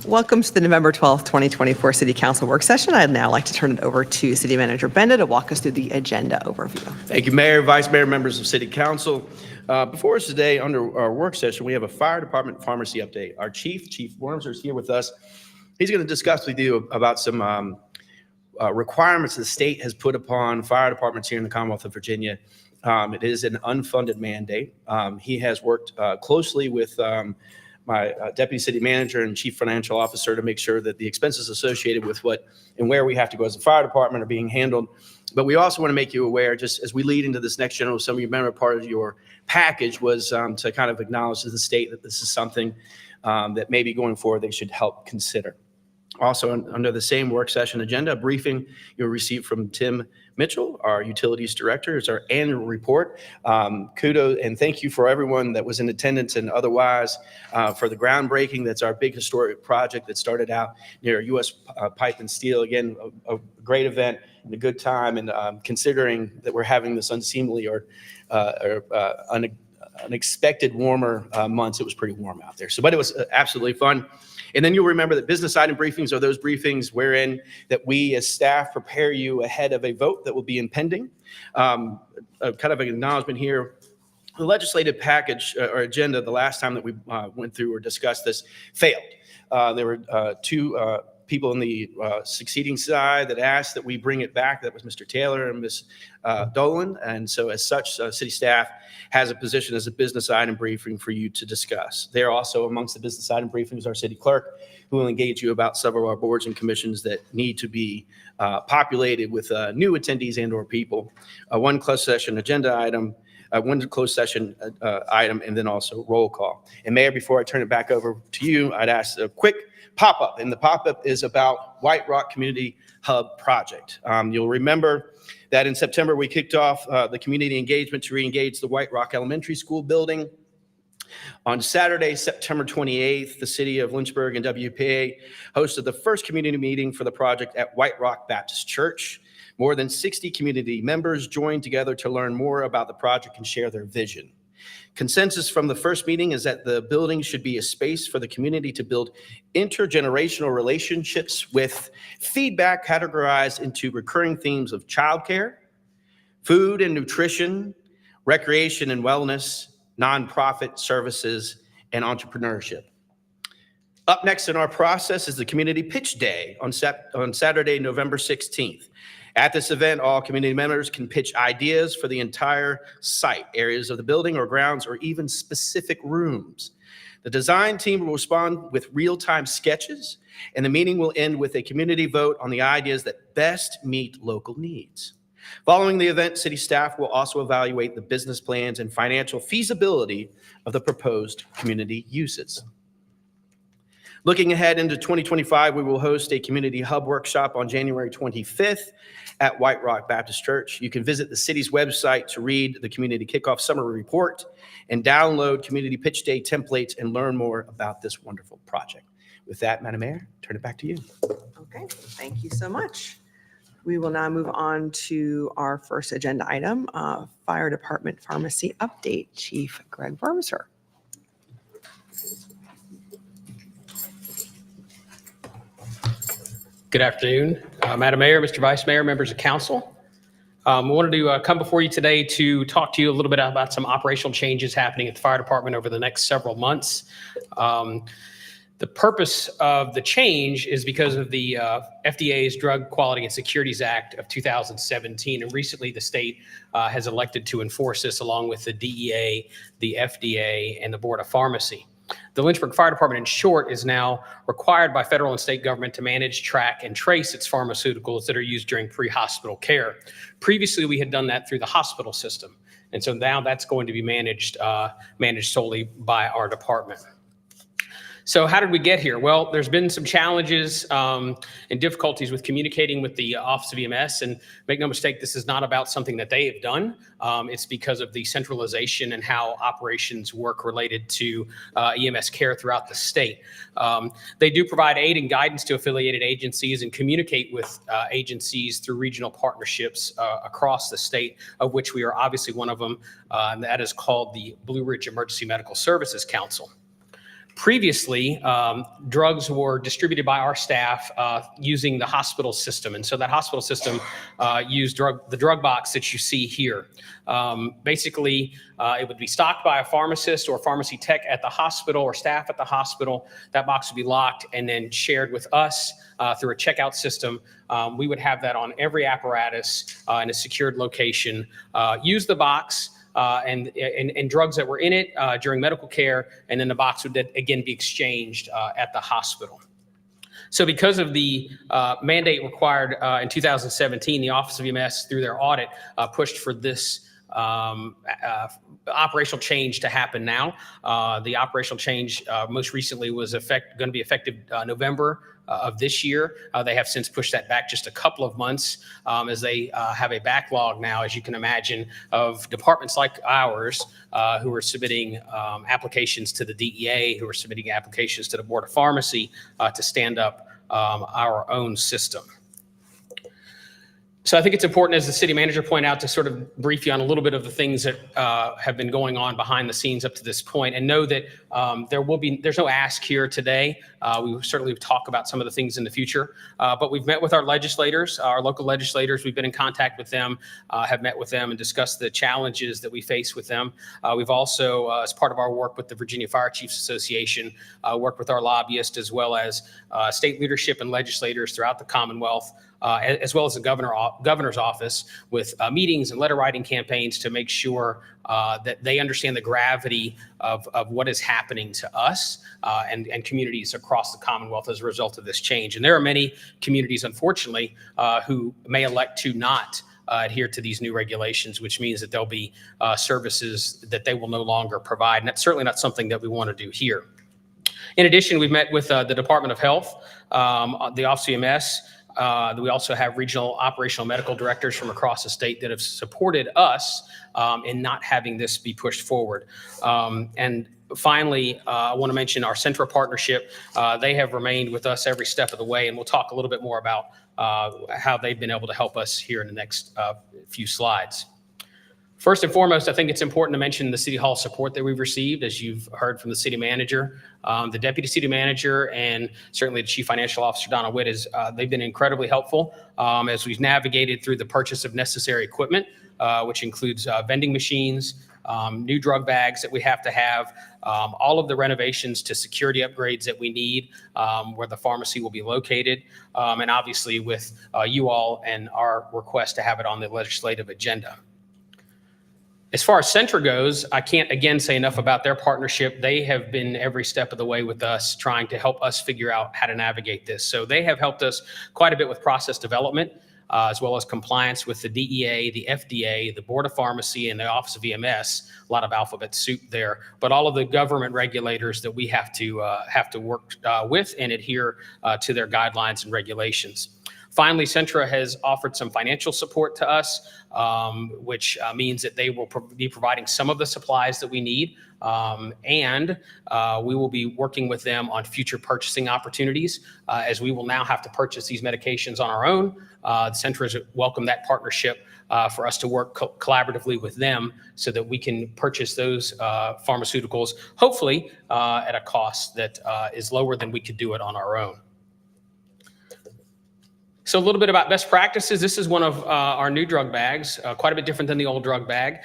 Welcome to the November 12th, 2024 City Council Work Session. I'd now like to turn it over to City Manager Benda to walk us through the agenda overview. Thank you, Mayor, Vice Mayor, members of City Council. Before us today, under our work session, we have a fire department pharmacy update. Our Chief Wormser, is here with us. He's going to discuss with you about some requirements the state has put upon fire departments here in the Commonwealth of Virginia. It is an unfunded mandate. He has worked closely with my Deputy City Manager and Chief Financial Officer to make sure that the expenses associated with what and where we have to go as a fire department are being handled. But we also want to make you aware, just as we lead into this next general assembly, remember part of your package was to kind of acknowledge to the state that this is something that maybe going forward they should help consider. Also, under the same work session agenda, a briefing you'll receive from Tim Mitchell, our Utilities Director. It's our annual report. Kudos and thank you for everyone that was in attendance and otherwise for the groundbreaking. That's our big historic project that started out near U.S. Pipe and Steel. Again, a great event and a good time. And considering that we're having this unseemly or unexpected warmer months, it was pretty warm out there. But it was absolutely fun. And then you'll remember that business item briefings are those briefings wherein that we as staff prepare you ahead of a vote that will be impending. Kind of an acknowledgement here. The legislative package or agenda, the last time that we went through or discussed this, failed. There were two people on the succeeding side that asked that we bring it back. That was Mr. Taylor and Ms. Dolan. And so as such, city staff has a position as a business item briefing for you to discuss. They're also amongst the business item briefings, our city clerk, who will engage you about several of our boards and commissions that need to be populated with new attendees and or people. One closed session agenda item, one closed session item, and then also roll call. And Mayor, before I turn it back over to you, I'd ask a quick pop-up, and the pop-up is about White Rock Community Hub project. You'll remember that in September we kicked off the community engagement to re-engage the White Rock Elementary School building. On Saturday, September 28th, the city of Lynchburg and WPA hosted the first community meeting for the project at White Rock Baptist Church. More than 60 community members joined together to learn more about the project and share their vision. Consensus from the first meeting is that the building should be a space for the community to build intergenerational relationships with feedback categorized into recurring themes of childcare, food and nutrition, recreation and wellness, nonprofit services, and entrepreneurship. Up next in our process is the Community Pitch Day on Saturday, November 16th. At this event, all community members can pitch ideas for the entire site, areas of the building or grounds, or even specific rooms. The design team will respond with real-time sketches, and the meeting will end with a community vote on the ideas that best meet local needs. Following the event, city staff will also evaluate the business plans and financial feasibility of the proposed community uses. Looking ahead into 2025, we will host a community hub workshop on January 25th at White Rock Baptist Church. You can visit the city's website to read the community kickoff summary report and download community pitch day templates and learn more about this wonderful project. With that, Madam Mayor, turn it back to you. Okay, thank you so much. We will now move on to our first agenda item, Fire Department Pharmacy Update. Chief Greg Wormser. Good afternoon, Madam Mayor, Mr. Vice Mayor, members of council. I wanted to come before you today to talk to you a little bit about some operational changes happening at the fire department over the next several months. The purpose of the change is because of the FDA's Drug Quality and Securities Act of 2017. And recently the state has elected to enforce this along with the DEA, the FDA, and the Board of Pharmacy. The Lynchburg Fire Department, in short, is now required by federal and state government to manage, track, and trace its pharmaceuticals that are used during pre-hospital care. Previously, we had done that through the hospital system. And so now that's going to be managed solely by our department. So how did we get here? Well, there's been some challenges and difficulties with communicating with the Office of EMS. And make no mistake, this is not about something that they have done. It's because of the centralization and how operations work related to EMS care throughout the state. They do provide aid and guidance to affiliated agencies and communicate with agencies through regional partnerships across the state, of which we are obviously one of them. And that is called the Blue Ridge Emergency Medical Services Council. Previously, drugs were distributed by our staff using the hospital system. And so that hospital system used the drug box that you see here. Basically, it would be stocked by a pharmacist or pharmacy tech at the hospital or staff at the hospital. That box would be locked and then shared with us through a checkout system. We would have that on every apparatus in a secured location. Use the box. And drugs that were in it during medical care, and then the box would again be exchanged at the hospital. So because of the mandate required in 2017, the Office of EMS, through their audit, pushed for this operational change to happen now. The operational change most recently was going to be effective November of this year. They have since pushed that back just a couple of months as they have a backlog now, as you can imagine, of departments like ours who are submitting applications to the DEA, who are submitting applications to the Board of Pharmacy to stand up our own system. So I think it's important, as the city manager pointed out, to sort of brief you on a little bit of the things that have been going on behind the scenes up to this point, and know that there's no ask here today. We will certainly talk about some of the things in the future, but we've met with our legislators, our local legislators. We've been in contact with them, have met with them and discussed the challenges that we face with them. We've also, as part of our work with the Virginia Fire Chiefs Association, worked with our lobbyists as well as state leadership and legislators throughout the Commonwealth, as well as the governor's office, with meetings and letter writing campaigns to make sure that they understand the gravity of what is happening to us and communities across the Commonwealth as a result of this change. And there are many communities, unfortunately, who may elect to not adhere to these new regulations, which means that there'll be services that they will no longer provide. And that's certainly not something that we want to do here. In addition, we've met with the Department of Health, the Office of EMS. We also have regional operational medical directors from across the state that have supported us in not having this be pushed forward. And Finally, I want to mention our Centra partnership. They have remained with us every step of the way, and we'll talk a little bit more about how they've been able to help us here in the next few slides. First and foremost, I think it's important to mention the City Hall support that we've received, as you've heard from the city manager, the deputy city manager, and certainly the chief financial officer, Donna Witt, they've been incredibly helpful as we've navigated through the purchase of necessary equipment, which includes vending machines, new drug bags that we have to have, all of the renovations to security upgrades that we need where the pharmacy will be located, and obviously with you all and our request to have it on the legislative agenda. As far as Centra goes, I can't again say enough about their partnership. They have been every step of the way with us, trying to help us figure out how to navigate this. So they have helped us quite a bit with process development, as well as compliance with the DEA, the FDA, the Board of Pharmacy, and the Office of EMS. A lot of alphabet soup there, but all of the government regulators that we have to work with and adhere to their guidelines and regulations. Finally, Centra has offered some financial support to us, which means that they will be providing some of the supplies that we need, and we will be working with them on future purchasing opportunities, as we will now have to purchase these medications on our own. Centra has welcomed that partnership for us to work collaboratively with them so that we can purchase those pharmaceuticals, hopefully at a cost that is lower than we could do it on our own. So a little bit about best practices. This is one of our new drug bags, quite a bit different than the old drug bag.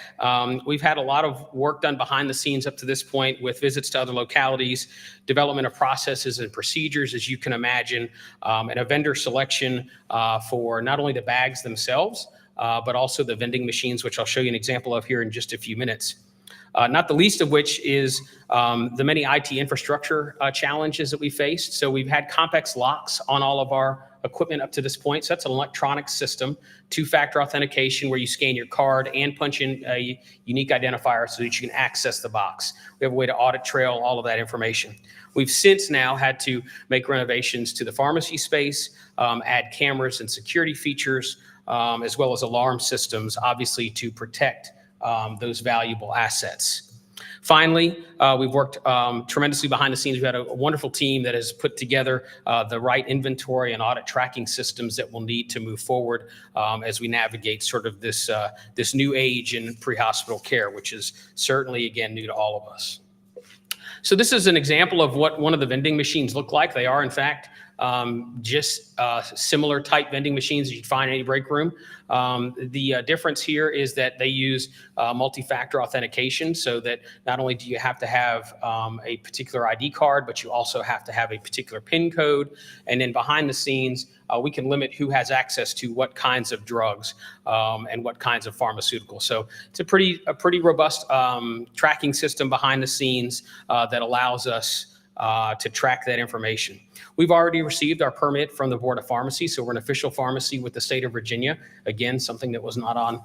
We've had a lot of work done behind the scenes up to this point with visits to other localities, development of processes and procedures, as you can imagine, and a vendor selection for not only the bags themselves, but also the vending machines, which I'll show you an example of here in just a few minutes. Not the least of which is the many IT infrastructure challenges that we faced. So we've had complex locks on all of our equipment up to this point. So that's an electronic system, two-factor authentication where you scan your card and punch in a unique identifier so that you can access the box. We have a way to audit trail all of that information. We've since now had to make renovations to the pharmacy space, add cameras and security features, as well as alarm systems, obviously to protect those valuable assets. Finally, we've worked tremendously behind the scenes. We've had a wonderful team that has put together the right inventory and audit tracking systems that we'll need to move forward as we navigate sort of this new age in pre-hospital care, which is certainly, again, new to all of us. So this is an example of what one of the vending machines look like. They are, in fact, just similar type vending machines that you'd find in any break room. The difference here is that they use multi-factor authentication, so that not only do you have to have a particular ID card, but you also have to have a particular PIN code. And then behind the scenes, we can limit who has access to what kinds of drugs and what kinds of pharmaceuticals. So it's a pretty robust tracking system behind the scenes that allows us to track that information. We've already received our permit from the Board of Pharmacy, so we're an official pharmacy with the state of Virginia. Again, something that was not on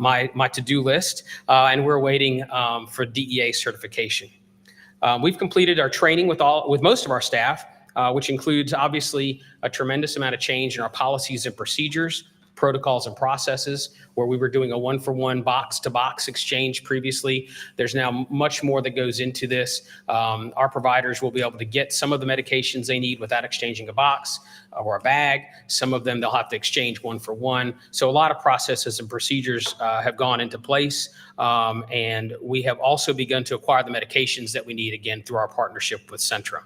my to-do list, and we're waiting for DEA certification. We've completed our training with most of our staff, which includes obviously a tremendous amount of change in our policies and procedures, protocols and processes, where we were doing a one-for-one box-to-box exchange previously. There's now much more that goes into this. Our providers will be able to get some of the medications they need without exchanging a box or a bag. Some of them they'll have to exchange one-for-one. So a lot of processes and procedures have gone into place, and we have also begun to acquire the medications that we need, again, through our partnership with Centra.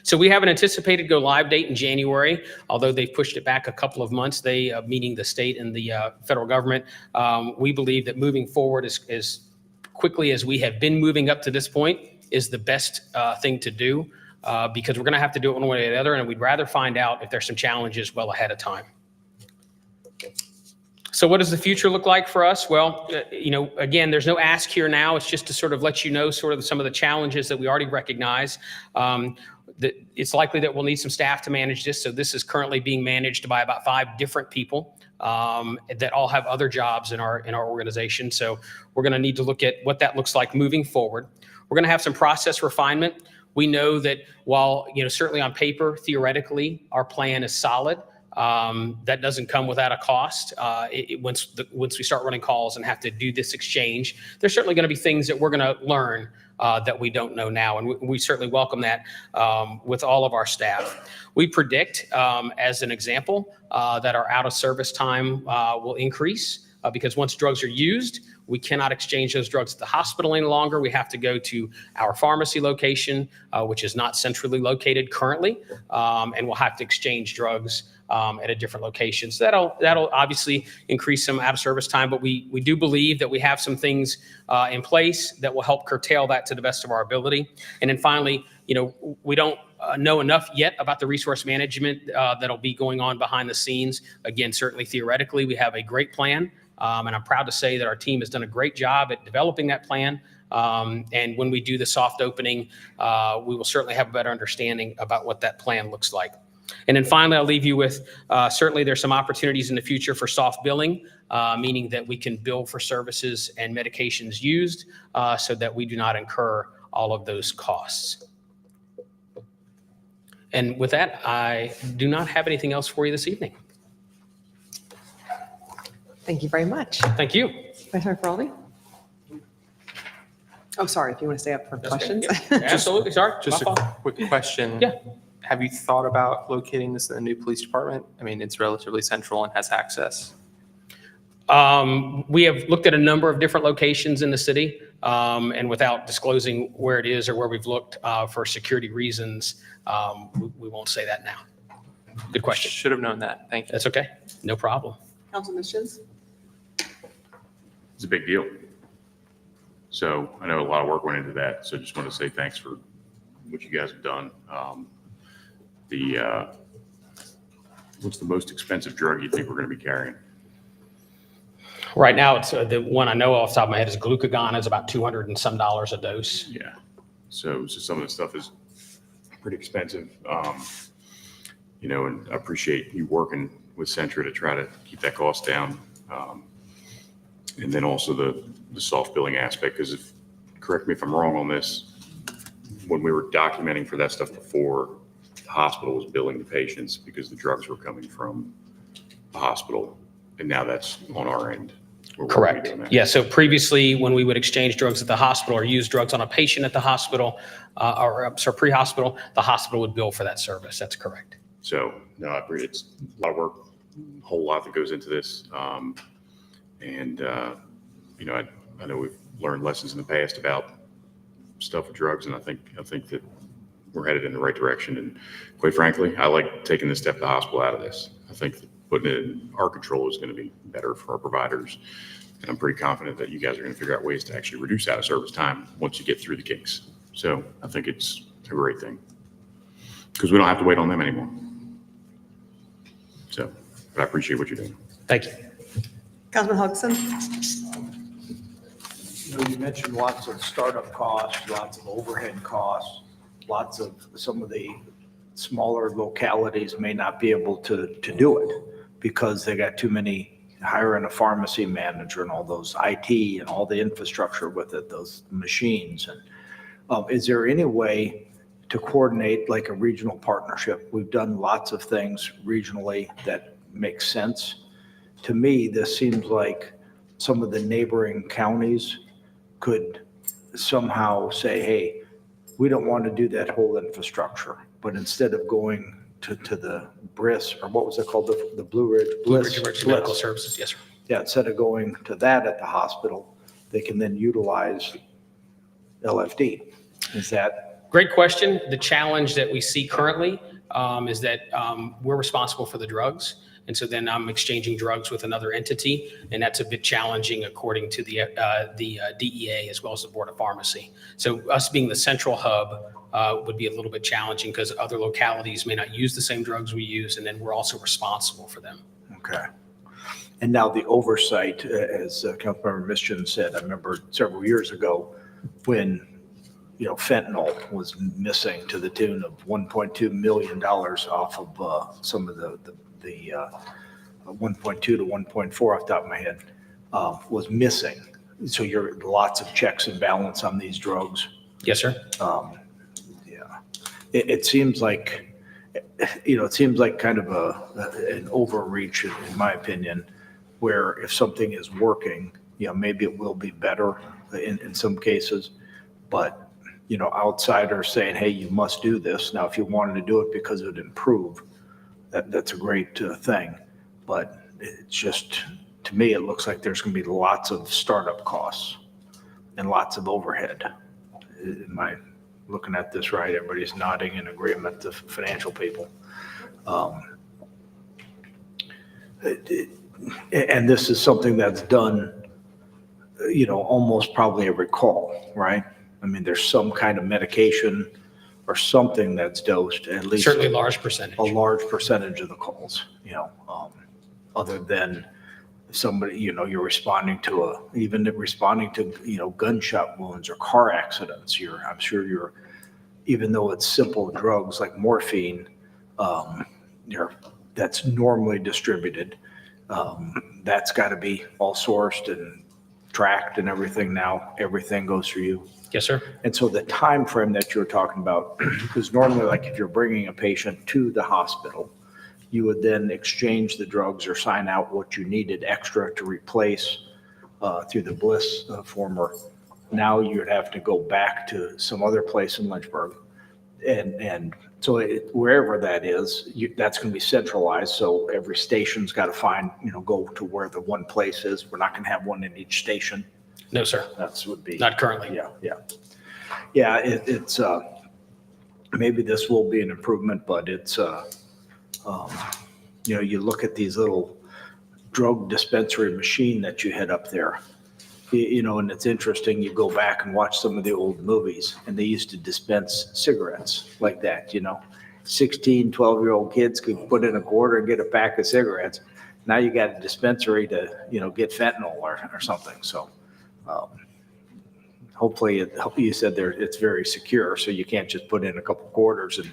So we have an anticipated go live date in January, although they've pushed it back a couple of months, meaning the state and the federal government. We believe that moving forward as quickly as we have been moving up to this point is the best thing to do, because we're going to have to do it one way or the other, and we'd rather find out if there's some challenges well ahead of time. So what does the future look like for us? Well, again, there's no ask here now. It's just to sort of let you know sort of some of the challenges that we already recognize. That it's likely that we'll need some staff to manage this. So this is currently being managed by about 5 different people that all have other jobs in our organization. So we're going to need to look at what that looks like moving forward. We're going to have some process refinement. We know that while, certainly on paper, theoretically, our plan is solid, that doesn't come without a cost. Once we start running calls and have to do this exchange, there's certainly going to be things that we're going to learn that we don't know now. And we certainly welcome that with all of our staff. We predict, as an example, that our out of service time will increase because once drugs are used, we cannot exchange those drugs at the hospital any longer. We have to go to our pharmacy location, which is not centrally located currently, and we'll have to exchange drugs at a different location. So that'll obviously increase some out of service time, but we do believe that we have some things in place that will help curtail that to the best of our ability. And then finally, we don't know enough yet about the resource management that'll be going on behind the scenes. Again, certainly theoretically, we have a great plan. And I'm proud to say that our team has done a great job at developing that plan. And when we do the soft opening, we will certainly have a better understanding about what that plan looks like. And then finally, I'll leave you with, certainly there's some opportunities in the future for soft billing, meaning that we can bill for services and medications used so that we do not incur all of those costs. And with that, I do not have anything else for you this evening. Thank you very much. Thank you. Vice Mayor Feraldi? Oh, sorry, if you want to stay up for questions. Yeah, absolutely. Sorry. Just my a fault. quick question. Yeah. Have you thought about locating this in the new police department? I mean, it's relatively central and has access. We have looked at a number of different locations in the city, and without disclosing where it is or where we've looked for security reasons, we won't say that now. Good question. Should have known that. Thank you. That's okay. No problem. Councilman Shins? It's a big deal. So I know a lot of work went into that. So just want to say thanks for what you guys have done. What's the most expensive drug you think we're going to be carrying? Right now, it's the one I know off the top of my head is glucagon. It's about $200 and some a dose. Yeah. So some of the stuff is pretty expensive. And I appreciate you working with Centra to try to keep that cost down. And then also the soft billing aspect, because correct me if I'm wrong on this, when we were documenting for that stuff before, the hospital was billing the patients because the drugs were coming from the hospital, and now that's on our end. Correct. Yeah. So previously, when we would exchange drugs at the hospital or use drugs on a patient at the hospital, pre-hospital, the hospital would bill for that service. That's correct. So no, I agree. It's a lot of work, a whole lot that goes into this. I know we've learned lessons in the past about stuff with drugs, and I think that we're headed in the right direction. And quite frankly, I like taking this step the hospital out of this. I think that putting it in our control is going to be better for our providers. And I'm pretty confident that you guys are going to figure out ways to actually reduce out of service time once you get through the kinks. So I think it's a great thing because we don't have to wait on them anymore. So, but I appreciate what you're doing. Thank you. Councilman Hudson? You mentioned lots of startup costs, lots of overhead costs, lots of some of the smaller localities may not be able to do it because they got too many, hiring a pharmacy manager and all those IT and all the infrastructure with it, those machines. And is there any way to coordinate like a regional partnership? We've done lots of things regionally that make sense. To me, this seems like some of the neighboring counties could somehow say, hey, we don't want to do that whole infrastructure, but instead of going to the BRIS, or what was it called, the Blue Ridge Blue Ridge Medical Services. Yes, sir. Yeah, instead of going to that at the hospital, they can then utilize LFD. Is that? Great question. The challenge that we see currently is that we're responsible for the drugs. And so then I'm exchanging drugs with another entity, and that's a bit challenging according to the DEA as well as the Board of Pharmacy. So us being the central hub would be a little bit challenging because other localities may not use the same drugs we use, and then we're also responsible for them. Okay. And now the oversight, as Councilmember Mischin said, I remember several years ago when fentanyl was missing to the tune of $1.2 million off of some of the 1.2 to 1.4 off the top of my head was missing. So you're lots of checks and balance on these drugs. Yes, sir. Yeah, it seems like, kind of an overreach in my opinion, where if something is working, maybe it will be better in some cases, but outsiders saying, hey, you must do this. Now, if you wanted to do it because it would improve, that's a great thing. But it's just, to me, it looks like there's going to be lots of startup costs and lots of overhead. Am I looking at this right? Everybody's nodding in agreement, the financial people. And this is something that's done, almost probably every call, right? I mean, there's some kind of medication or something that's dosed, at least. Certainly a large percentage. A large percentage of the calls, other than somebody, you're responding to gunshot wounds or car accidents. I'm sure even though it's simple drugs like morphine, that's normally distributed. That's got to be all sourced and tracked and everything now. Everything goes through you. Yes, sir. And so the time frame that you're talking about, because normally, like if you're bringing a patient to the hospital, you would then exchange the drugs or sign out what you needed extra to replace through the Bliss former. Now you'd have to go back to some other place in Lynchburg. And so wherever that is, that's going to be centralized. So every station's got to go to where the one place is. We're not going to have one in each station. No, sir. That's would be. Not currently. Yeah. It's maybe this will be an improvement, but it's you look at these little drug dispensary machine that you had up there, and it's interesting. You go back and watch some of the old movies, and they used to dispense cigarettes like that. 16, 12-year-old kids could put in a quarter and get a pack of cigarettes. Now you got a dispensary to get fentanyl or something. So. Hopefully, you said it's very secure, so you can't just put in a couple quarters and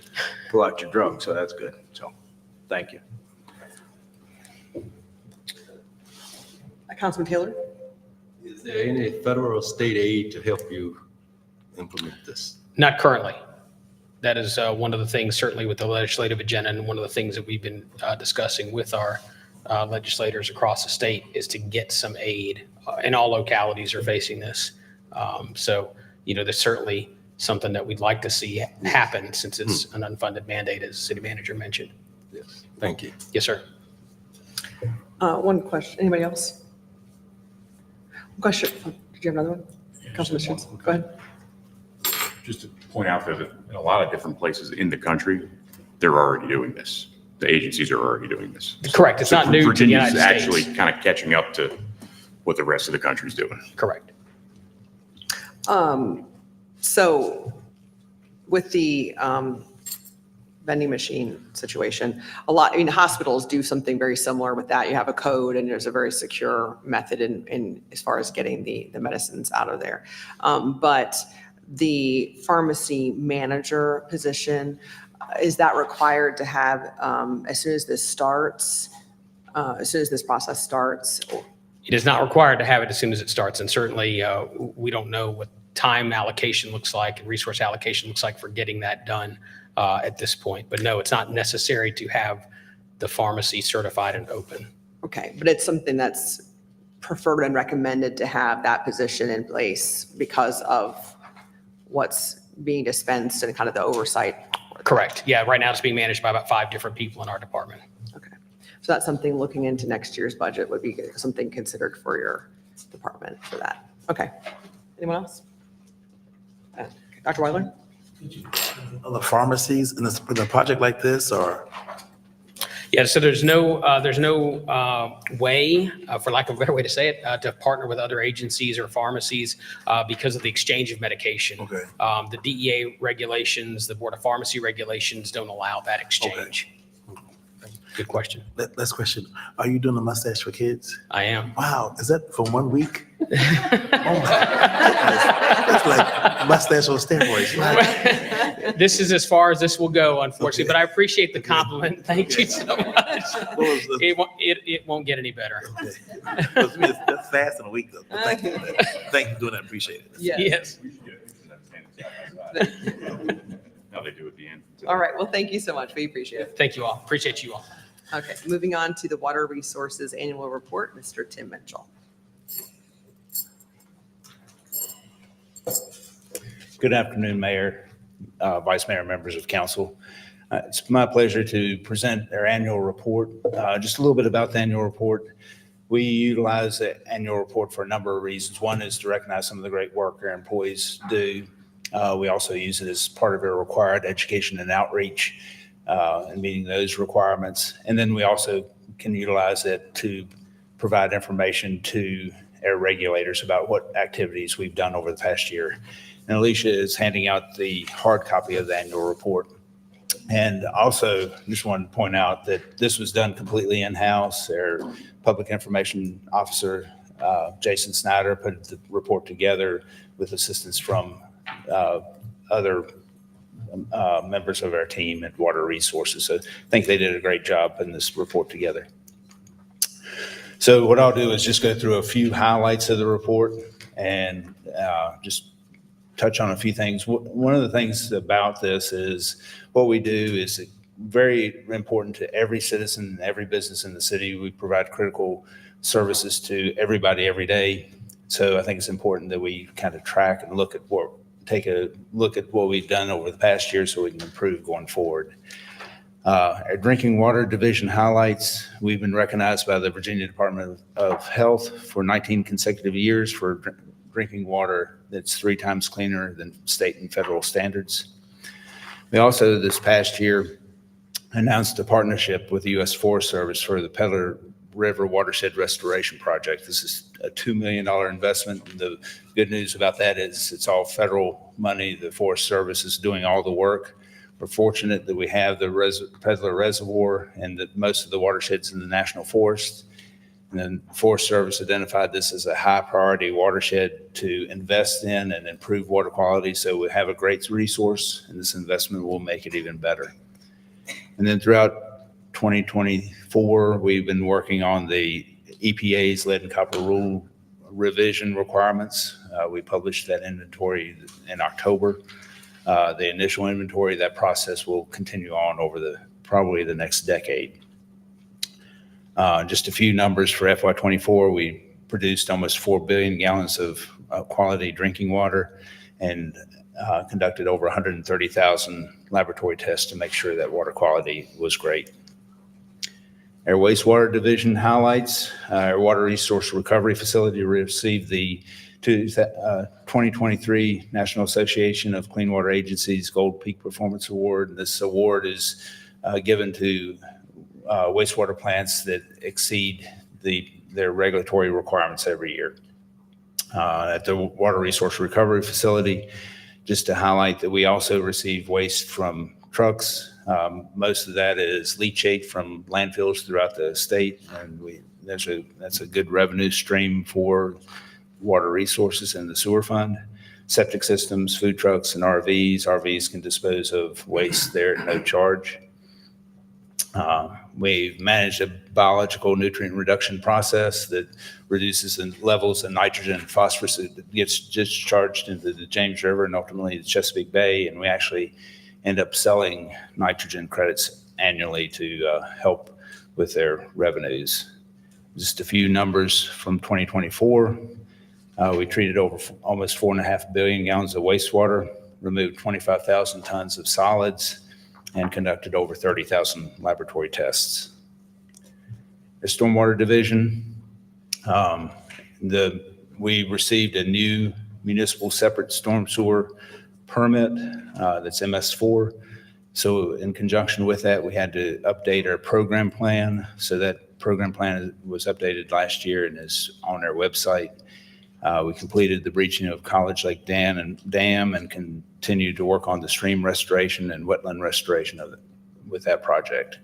pull out your drugs. So that's good. So, thank you. Councilman Taylor? Is there any federal or state aid to help you implement this? Not currently. That is one of the things, certainly with the legislative agenda, and one of the things that we've been discussing with our legislators across the state is to get some aid. And all localities are facing this. So, there's certainly something that we'd like to see happen since it's an unfunded mandate, as the city manager mentioned. Yes. Thank you. Yes, sir. One question. Anybody else? Question. Did you have another one? Councilman Schutz, go ahead. Just to point out that in a lot of different places in the country, they're already doing this. The agencies are already doing this. Correct. It's not new to the Virginia's United States. actually kind of catching up to what the rest of the country's doing. Correct. So with the vending machine situation, hospitals do something very similar with that. You have a code and there's a very secure method in as far as getting the medicines out of there. But the pharmacy manager position, is that required to have as soon as this process starts? It is not required to have it as soon as it starts. And certainly we don't know what time allocation looks like and resource allocation looks like for getting that done at this point. But no, it's not necessary to have the pharmacy certified and open. Okay, but it's something that's preferred and recommended to have that position in place because of what's being dispensed and kind of the oversight. Correct. Yeah, right now it's being managed by about 5 different people in our department. Okay, so that's something looking into next year's budget would be something considered for your department for that. Okay, anyone else? Dr. Weiler? The pharmacies in a project like this, or? Yeah, so there's no way, for lack of a better way to say it, to partner with other agencies or pharmacies because of the exchange of medication. Okay. The DEA regulations, the Board of Pharmacy regulations don't allow that exchange. Good question. Last question. Are you doing a mustache for kids? I am. Wow. Is that for 1 week? Oh my goodness. That's like mustache on steroids. Right? This is as far as this will go, unfortunately, but I appreciate the compliment. Thank you so much. It won't get any better. Okay. Well, to me, that's fast in a week, though. But thank you. Thank you for doing that. Appreciate it. Yes. How they do at the end. All right, well, thank you so much. We appreciate it. Thank you all. Appreciate you all. Okay, moving on to the Water Resources Annual Report, Mr. Tim Mitchell. Good afternoon, Mayor, Vice Mayor, members of council. It's my pleasure to present our annual report. Just a little bit about the annual report. We utilize the annual report for a number of reasons. One is to recognize some of the great work our employees do. We also use it as part of our required education and outreach and meeting those requirements. And then we also can utilize it to provide information to our regulators about what activities we've done over the past year. And Alicia is handing out the hard copy of the annual report. And also, just wanted to point out that this was done completely in-house. Our public information officer, Jason Snyder, put the report together with assistance from other members of our team at Water Resources. So I think they did a great job putting this report together. So what I'll do is just go through a few highlights of the report and just touch on a few things. One of the things about this is what we do is very important to every citizen, every business in the city. We provide critical services to everybody every day. So I think it's important that we kind of track and take a look at what we've done over the past year so we can improve going forward. Our drinking water division highlights, we've been recognized by the Virginia Department of Health for 19 consecutive years for drinking water that's 3 times cleaner than state and federal standards. We also, this past year, announced a partnership with the U.S. Forest Service for the Peddler River Watershed Restoration Project. This is a $2 million investment. And the good news about that is it's all federal money. The Forest Service is doing all the work. We're fortunate that we have the Peddler Reservoir and that most of the watersheds in the National Forest. And then Forest Service identified this as a high priority watershed to invest in and improve water quality. So we have a great resource and this investment will make it even better. And then throughout 2024, we've been working on the EPA's lead and copper rule revision requirements. We published that inventory in October. The initial inventory, that process will continue on over probably the next decade. Just a few numbers for FY24, we produced almost 4 billion gallons of quality drinking water and conducted over 130,000 laboratory tests to make sure that water quality was great. Our wastewater division highlights, our water resource recovery facility received the 2023 National Association of Clean Water Agencies Gold Peak Performance Award. This award is given to wastewater plants that exceed their regulatory requirements every year. At the water resource recovery facility, just to highlight that we also receive waste from trucks. Most of that is leachate from landfills throughout the state, and that's a good revenue stream for water resources and the sewer fund. Septic systems, food trucks, and RVs. RVs can dispose of waste there at no charge. We've managed a biological nutrient reduction process that reduces the levels of nitrogen and phosphorus that gets discharged into the James River and ultimately the Chesapeake Bay. And we actually end up selling nitrogen credits annually to help with their revenues. Just a few numbers from 2024. We treated over almost 4.5 billion gallons of wastewater, removed 25,000 tons of solids, and conducted over 30,000 laboratory tests. The stormwater division, we received a new municipal separate storm sewer permit that's MS4. So in conjunction with that, we had to update our program plan. So that program plan was updated last year and is on our website. We completed the breaching of College Lake Dam and continued to work on the stream restoration and wetland restoration of it with that project.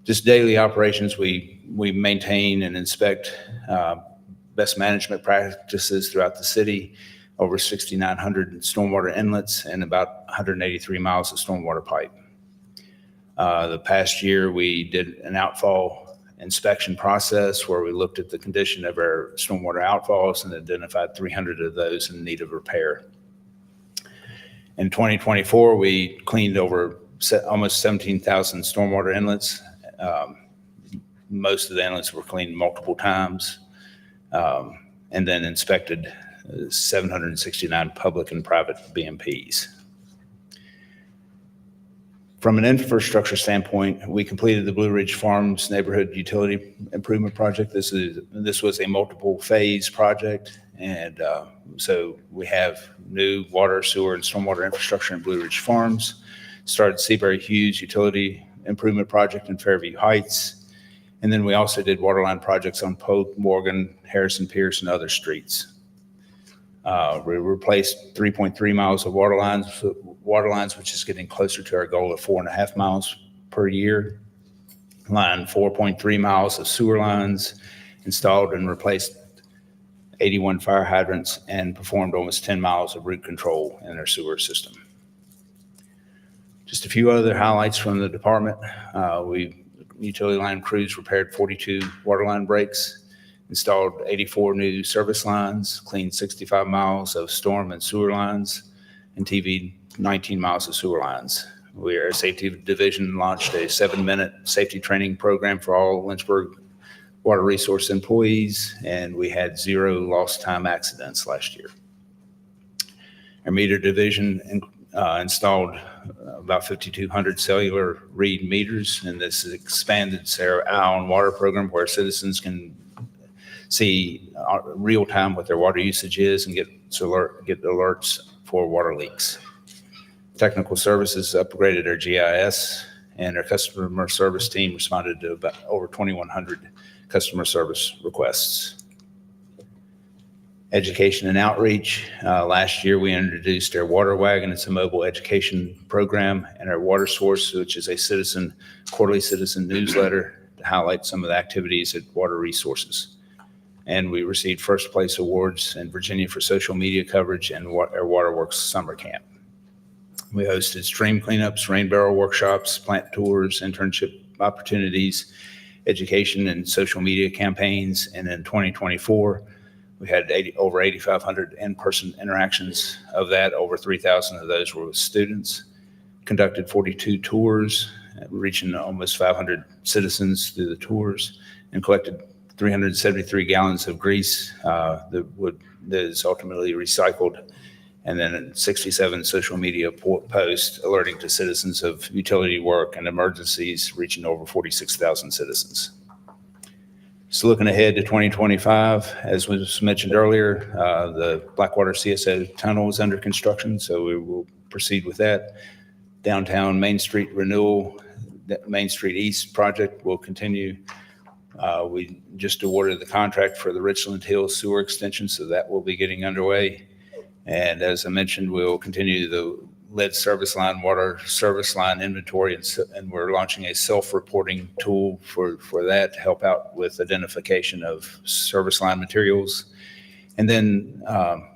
Just daily operations, we maintain and inspect best management practices throughout the city, over 6,900 stormwater inlets and about 183 miles of stormwater pipe. The past year, we did an outfall inspection process where we looked at the condition of our stormwater outfalls and identified 300 of those in need of repair. In 2024, we cleaned over almost 17,000 stormwater inlets. Most of the inlets were cleaned multiple times and then inspected 769 public and private BMPs. From an infrastructure standpoint, we completed the Blue Ridge Farms Neighborhood Utility Improvement Project. This was a multiple phase project. And so we have new water, sewer, and stormwater infrastructure in Blue Ridge Farms. Started Seabury Hughes Utility Improvement Project in Fairview Heights. And then we also did waterline projects on Polk, Morgan, Harrison Pierce, and other streets. We replaced 3.3 miles of water lines, which is getting closer to our goal of 4.5 miles per year. Lined 4.3 miles of sewer lines, installed and replaced 81 fire hydrants, and performed almost 10 miles of root control in our sewer system. Just a few other highlights from the department. Utility line crews repaired 42 water line breaks, installed 84 new service lines, cleaned 65 miles of storm and sewer lines, and TV'd 19 miles of sewer lines. Our safety division launched a 7-minute safety training program for all Lynchburg water resource employees, and we had 0 lost time accidents last year. Our meter division installed about 5,200 cellular read meters, and this expanded our Eye on Water program where citizens can see real time what their water usage is and get alerts for water leaks. Technical services upgraded our GIS, and our customer service team responded to about over 2,100 customer service requests. Education and outreach. Last year, we introduced our Water Wagon. It's a mobile education program, and our Water Source, which is a quarterly citizen newsletter to highlight some of the activities at Water Resources. And we received first place awards in Virginia for social media coverage and our Waterworks summer camp. We hosted stream cleanups, rain barrel workshops, plant tours, internship opportunities, education and social media campaigns. And in 2024, we had over 8,500 in-person interactions. Of that, over 3,000 of those were with students. Conducted 42 tours, reaching almost 500 citizens through the tours, and collected 373 gallons of grease that is ultimately recycled, and then 67 social media posts alerting to citizens of utility work and emergencies, reaching over 46,000 citizens. So looking ahead to 2025, as was mentioned earlier, the Blackwater CSO tunnel is under construction, so we will proceed with that. Downtown Main Street renewal, the Main Street East project will continue. We just awarded the contract for the Richland Hill sewer extension, so that will be getting underway. And as I mentioned, we'll continue the lead service line, water service line inventory, and we're launching a self-reporting tool for that to help out with identification of service line materials. And then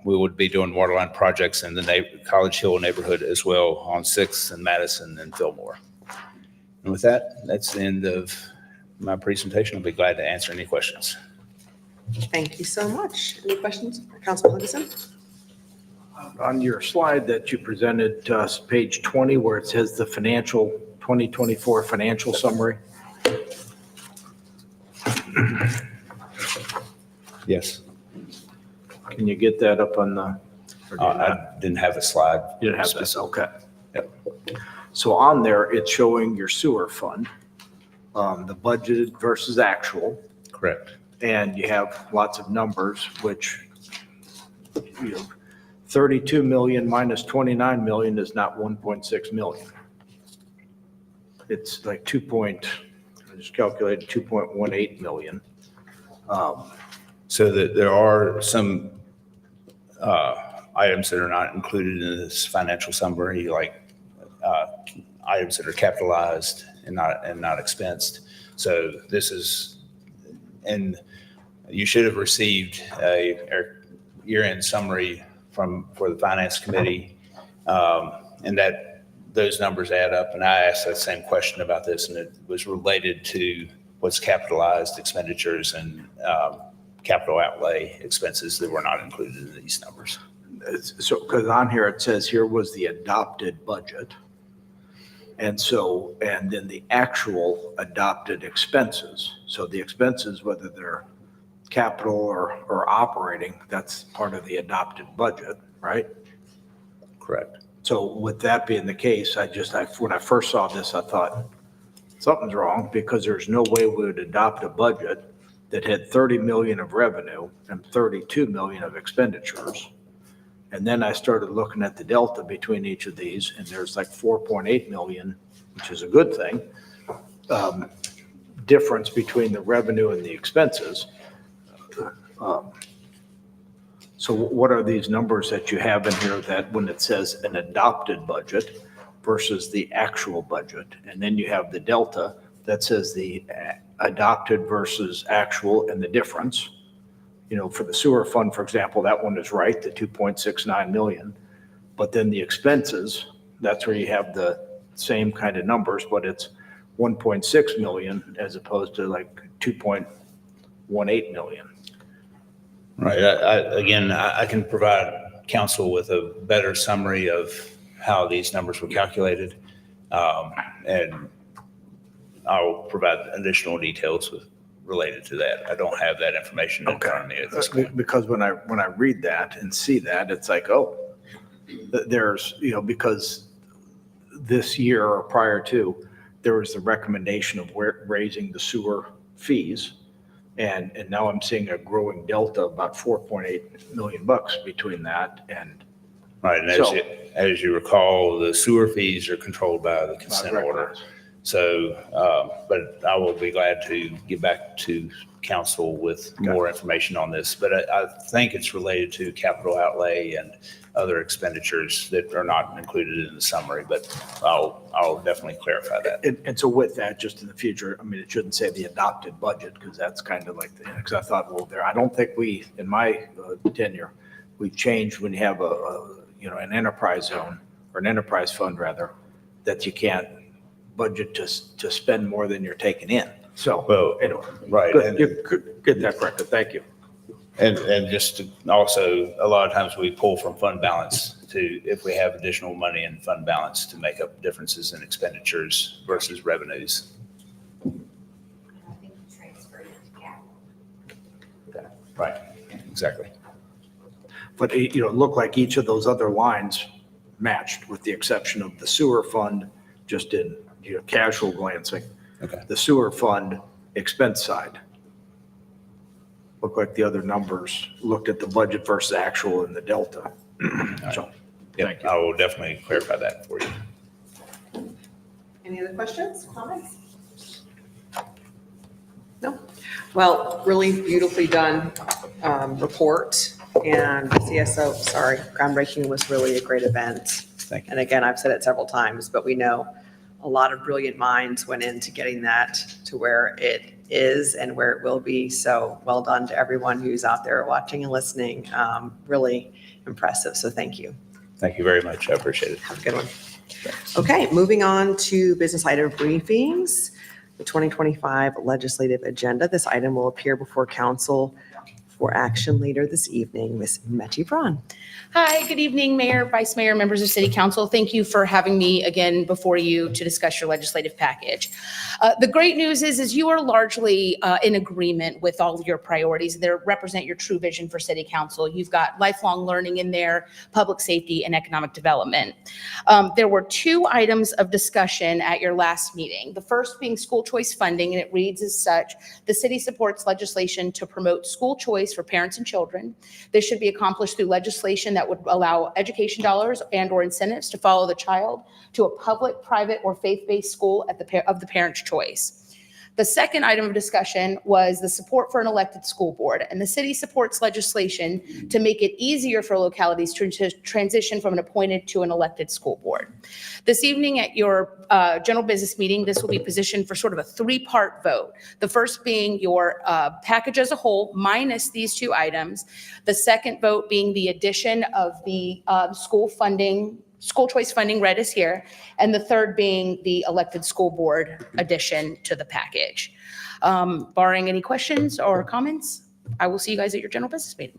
we would be doing water line projects in the College Hill neighborhood as well on 6th and Madison and Fillmore. And with that, that's the end of my presentation. I'll be glad to answer any questions. Thank you so much. Any questions for Councilman Henderson? On your slide that you presented to us, page 20, where it says the 2024 financial summary. Yes. Can you get that up on the? or do you not? I didn't have a slide. You didn't have this, okay. Yep. So on there, it's showing your sewer fund, the budgeted versus actual, Correct. and you have lots of numbers, which, 32 million minus 29 million is not 1.6 million. It's like I just calculated 2.18 million. So that there are some items that are not included in this financial summary, like items that are capitalized and not expensed. So this is, and you should have received a year-end summary for the finance committee, and that those numbers add up. And I asked that same question about this, and it was related to what's capitalized expenditures and capital outlay expenses that were not included in these numbers. So, because on here, it says here was the adopted budget. And then the actual adopted expenses. So the expenses, whether they're capital or operating, that's part of the adopted budget, right? Correct. So with that being the case, when I first saw this, I thought something's wrong because there's no way we would adopt a budget that had 30 million of revenue and 32 million of expenditures. And then I started looking at the delta between each of these, and there's like 4.8 million, which is a good thing, difference between the revenue and the expenses. So what are these numbers that you have in here that when it says an adopted budget versus the actual budget? And then you have the delta that says the adopted versus actual and the difference. You know, for the sewer fund, for example, that one is right, the 2.69 million. But then the expenses, that's where you have the same kind of numbers, but it's 1.6 million as opposed to like 2.18 million. Right. Again, I can provide council with a better summary of how these numbers were calculated. And I'll provide additional details related to that. I don't have that information in front of me at this point. Because when I read that and see that, it's like, oh, there's, you know, because this year or prior to, there was the recommendation of raising the sewer fees. And now I'm seeing a growing delta, about 4.8 million bucks between that and. Right. And as you recall, the sewer fees are controlled by the consent order. So, but I will be glad to get back to council with more information on this. But I think it's related to capital outlay and other expenditures that are not included in the summary, but I'll definitely clarify that. And so with that, just in the future, I mean, it shouldn't say the adopted budget because that's kind of like, because I thought, well, I don't think in my tenure, we've changed when you have an enterprise zone or an enterprise fund rather, that you can't budget to spend more than you're taking in. So, Well, anyway, right. good, you could get that corrected. Thank you. And just to also, a lot of times we pull from fund balance if we have additional money in fund balance to make up differences in expenditures versus revenues. Right, exactly. But it looked like each of those other lines matched with the exception of the sewer fund, just in casual glancing. Okay. The sewer fund expense side. Looked like the other numbers looked at the budget versus actual and the delta. So, Yep, I will definitely clarify that for you. Any other questions, comments? No? Well, really beautifully done report. And CSO, groundbreaking was really a great event. Thank you. And again, I've said it several times, but we know a lot of brilliant minds went into getting that to where it is and where it will be. So well done to everyone who's out there watching and listening. Really impressive. So thank you. Thank you very much. I appreciate it. Have a good one. Okay, moving on to business item briefings. The 2025 legislative agenda. This item will appear before council for action later this evening. Ms. Metty Braun. Hi, good evening, Mayor, Vice Mayor, members of City Council. Thank you for having me again before you to discuss your legislative package. The great news is you are largely in agreement with all of your priorities. They represent your true vision for City Council. You've got lifelong learning in there, public safety, and economic development. There were two items of discussion at your last meeting. The first being school choice funding, and it reads as such: the city supports legislation to promote school choice for parents and children. This should be accomplished through legislation that would allow education dollars and or incentives to follow the child to a public, private, or faith-based school of the parent's choice. The second item of discussion was the support for an elected school board, and the city supports legislation to make it easier for localities to transition from an appointed to an elected school board. This evening at your general business meeting, this will be positioned for sort of a three-part vote. The first being your package as a whole, minus these two items. The second vote being the addition of the school choice funding read as here, and the third being the elected school board addition to the package. Barring any questions or comments, I will see you guys at your general business meeting.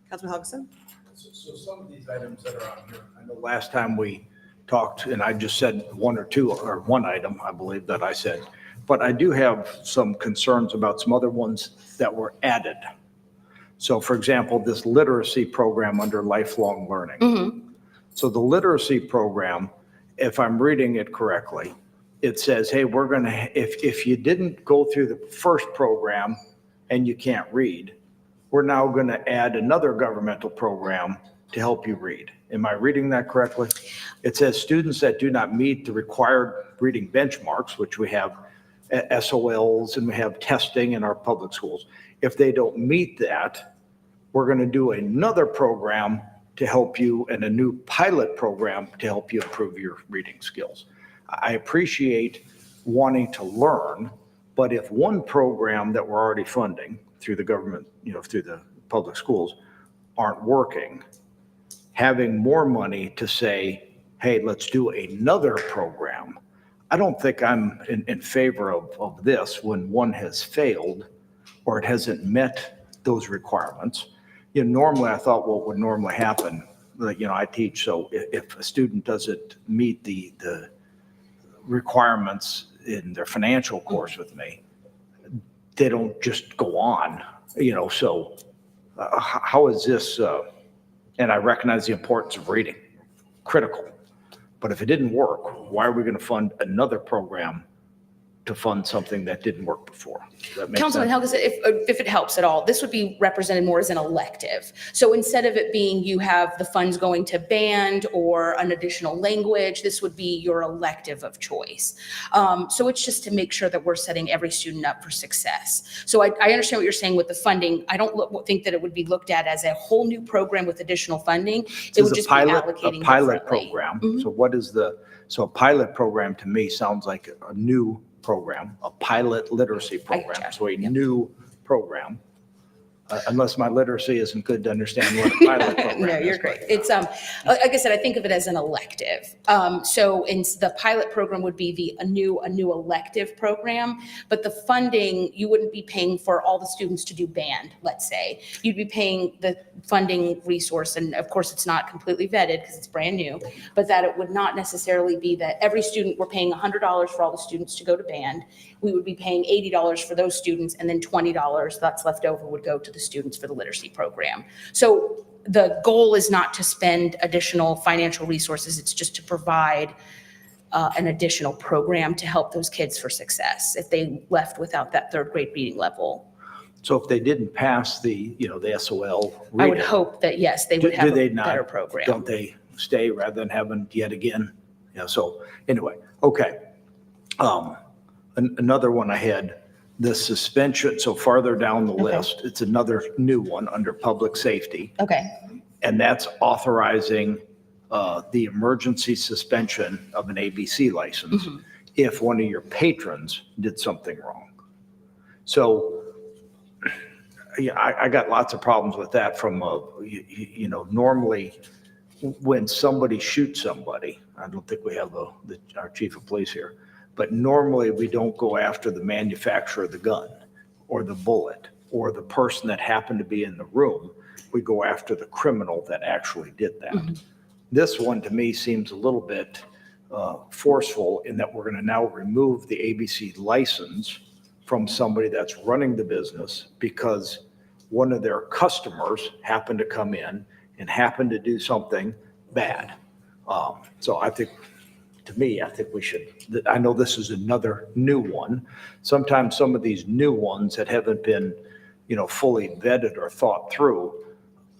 Councilman Helgeson? So some of these items that are on here, I know last time we talked, and I just said one item, I believe that I said, But I do have some concerns about some other ones that were added. So for example, this literacy program under lifelong learning. So the literacy program, if I'm reading it correctly, it says, hey, we're going to, if you didn't go through the first program and you can't read, we're now going to add another governmental program to help you read. Am I reading that correctly? It says students that do not meet the required reading benchmarks, which we have SOLs and we have testing in our public schools. If they don't meet that, we're going to do another program to help you and a new pilot program to help you improve your reading skills. I appreciate wanting to learn, but if one program that we're already funding through the government, through the public schools aren't working, having more money to say, hey, let's do another program. I don't think I'm in favor of this when one has failed or it hasn't met those requirements. Normally I thought what would normally happen, I teach, so if a student doesn't meet the requirements in their financial course with me, they don't just go on, so how is this, and I recognize the importance of reading, critical. But if it didn't work, why are we going to fund another program to fund something that didn't work before? Does that make Councilman sense? Helges, if it helps at all, this would be represented more as an elective. So instead of it being you have the funds going to band or an additional language, this would be your elective of choice. So it's just to make sure that we're setting every student up for success. So I understand what you're saying with the funding. I don't think that it would be looked at as a whole new program with additional funding. It would just be allocating a pilot differently. program. So a pilot program to me sounds like a new program, a pilot literacy program. gotcha. So a new program, unless my literacy isn't good to understand what a pilot program is. No, you're but, great. It's, like I said, I think of it as an elective. So the pilot program would be a new elective program, but the funding, you wouldn't be paying for all the students to do band, let's say. You'd be paying the funding resource, and of course, it's not completely vetted because it's brand new, but that it would not necessarily be that every student, we're paying $100 for all the students to go to band. We would be paying $80 for those students, and then $20 that's left over would go to the students for the literacy program. So the goal is not to spend additional financial resources. It's just to provide an additional program to help those kids for success if they left without that third grade reading level. So if they didn't pass the SOL reading. I would hope that, yes, they would do have they a not- better program. Don't they stay rather than having yet again? So anyway, okay. Another one I had, the suspension, so farther down the list, it's another new one under public safety. Okay. And that's authorizing the emergency suspension of an ABC license if one of your patrons did something wrong. So I got lots of problems with that from, normally when somebody shoots somebody, I don't think we have our chief of police here, but normally we don't go after the manufacturer of the gun or the bullet or the person that happened to be in the room. We go after the criminal that actually did that. This one to me seems a little bit forceful in that we're going to now remove the ABC license from somebody that's running the business because one of their customers happened to come in and happened to do something bad. So I think, to me, I think we should, I know this is another new one. Sometimes some of these new ones that haven't been, fully vetted or thought through,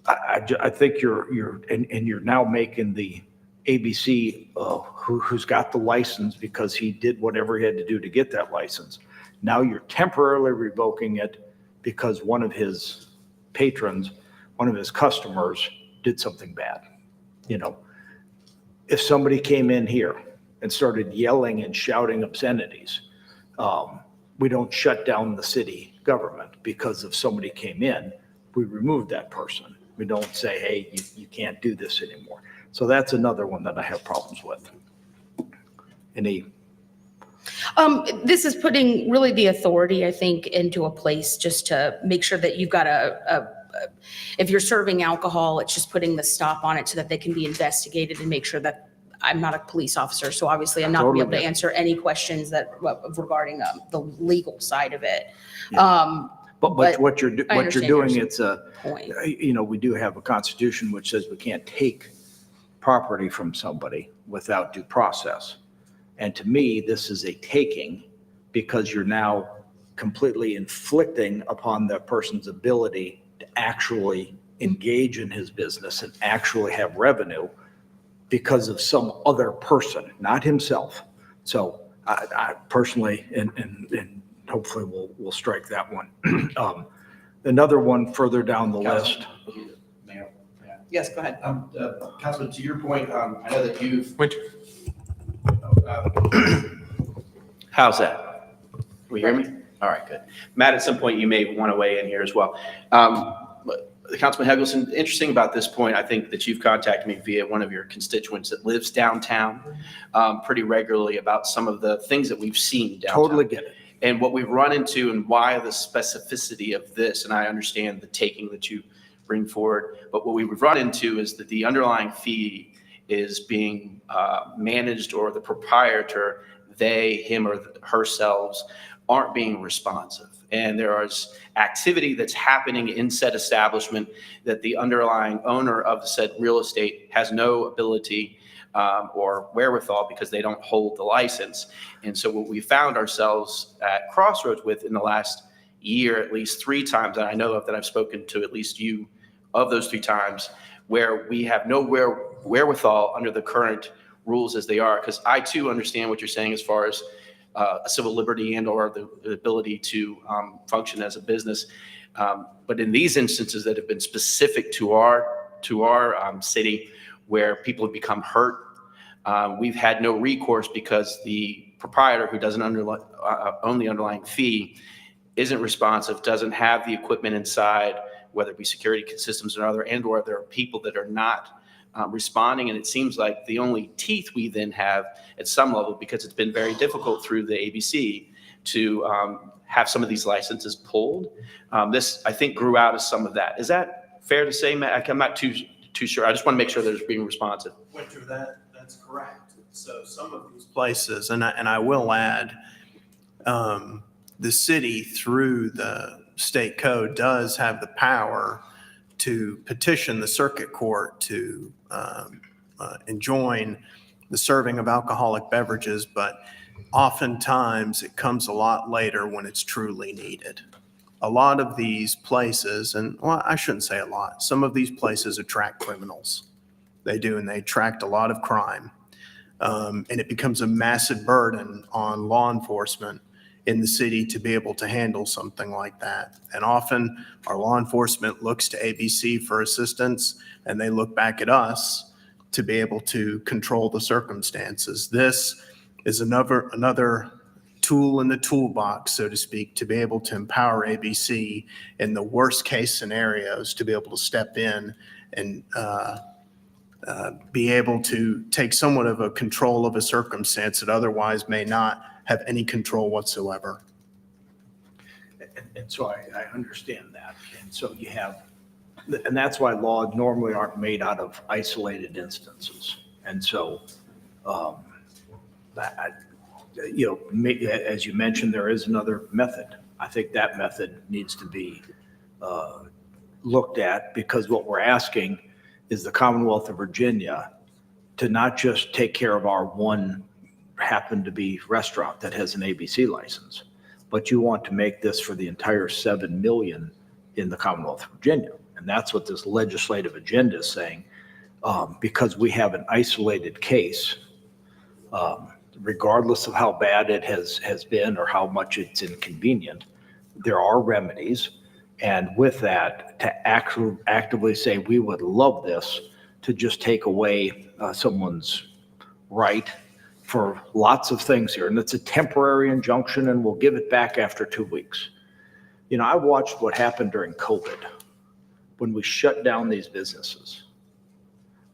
I think you're now making the ABC who's got the license because he did whatever he had to do to get that license. Now you're temporarily revoking it because one of his patrons, one of his customers did something bad. If somebody came in here and started yelling and shouting obscenities, we don't shut down the city government because if somebody came in, we remove that person. We don't say, hey, you can't do this anymore. So that's another one that I have problems with. This is putting really the authority, I think, into a place just to make sure that you've got if you're serving alcohol, it's just putting the stop on it so that they can be investigated and make sure that I'm not a police officer, so obviously I'm not going to be able to Totally. answer any questions that regarding the legal side of it. But But what you're I understand doing, your it's a, point. we do have a constitution which says we can't take property from somebody without due process. And to me, this is a taking because you're now completely inflicting upon the person's ability to actually engage in his business and actually have revenue because of some other person, not himself. So I personally, and hopefully we'll strike that one. Another one further down the list. Mayor. Yes, go ahead. Councilman, to your point, I know that you've. Winter. How's that? Will you hear me? All right, good. Matt, at some point you may want to weigh in here as well. Councilman Hegelson, interesting about this point, I think that you've contacted me via one of your constituents that lives downtown pretty regularly about some of the things that we've seen downtown. Totally get it. And what we've run into and why the specificity of this, and I understand the taking that you bring forward, but what we've run into is that the underlying fee is being managed, or the proprietor, they, him or herself, aren't being responsive. And there is activity that's happening in said establishment that the underlying owner of the said real estate has no ability or wherewithal because they don't hold the license. And so what we found ourselves at crossroads with in the last year, at least 3 times that I know of, that I've spoken to at least you of those 3 times, where we have no wherewithal under the current rules as they are. Because I too understand what you're saying as far as a civil liberty and or the ability to function as a business. But in these instances that have been specific to our city, where people have become hurt, we've had no recourse because the proprietor, who doesn't own the underlying fee, isn't responsive, doesn't have the equipment inside, whether it be security systems or other, and or there are people that are not responding. And it seems like the only teeth we then have at some level, because it's been very difficult through the ABC to have some of these licenses pulled. This, I think, grew out of some of that. Is that fair to say, Matt? I'm not too sure. I just want to make sure that it's being responsive. Winter, that's correct. So some of these places, and I will add, the city through the state code does have the power to petition the circuit court to enjoin the serving of alcoholic beverages, but oftentimes it comes a lot later when it's truly needed. A lot of these places, and well, I shouldn't say a lot, some of these places attract criminals. They do, and they attract a lot of crime. And it becomes a massive burden on law enforcement in the city to be able to handle something like that. And often our law enforcement looks to ABC for assistance, and they look back at us to be able to control the circumstances. This is another tool in the toolbox, so to speak, to be able to empower ABC in the worst case scenarios, to be able to step in and be able to take somewhat of a control of a circumstance that otherwise may not have any control whatsoever. And so I understand that. And so you have, and that's why laws normally aren't made out of isolated instances. And so, as you mentioned, there is another method. I think that method needs to be looked at, because what we're asking is the Commonwealth of Virginia to not just take care of our one happen to be restaurant that has an ABC license, but you want to make this for the entire 7 million in the Commonwealth of Virginia. And that's what this legislative agenda is saying, because we have an isolated case, regardless of how bad it has been or how much it's inconvenient, there are remedies. And with that, to actively say, we would love this to just take away someone's right for lots of things here. And it's a temporary injunction, and we'll give it back after 2 weeks. You know, I watched what happened during COVID when we shut down these businesses.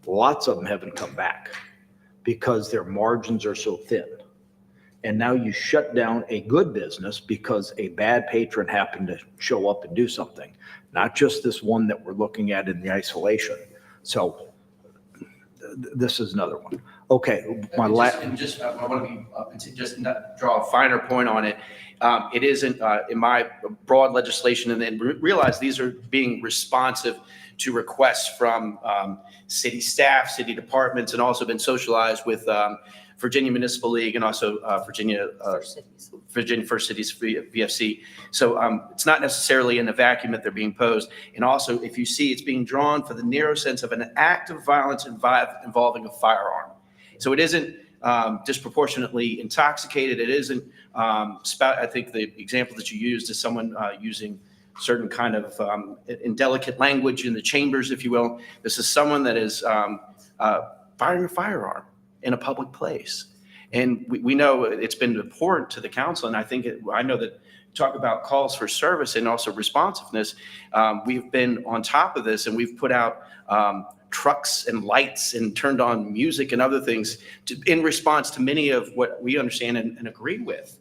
Lots of them haven't come back because their margins are so thin. And now you shut down a good business because a bad patron happened to show up and do something, not just this one that we're looking at in the isolation. So this is another one. Okay, my And just, I want to be, to just not draw a finer point on it. It isn't in my broad legislation, and then realize these are being responsive to requests from city staff, city departments, and also been socialized with Virginia Municipal League and also Virginia First Cities VFC. So it's not necessarily in a vacuum that they're being posed. And also, if you see, it's being drawn for the narrow sense of an act of violence involving a firearm. So it isn't disproportionately intoxicated. It isn't, I think the example that you used is someone using certain kind of indelicate language in the chambers, if you will. This is someone that is firing a firearm in a public place. And we know it's been important to the council, and I know that talk about calls for service and also responsiveness. We've been on top of this, and we've put out trucks and lights and turned on music and other things in response to many of what we understand and agree with,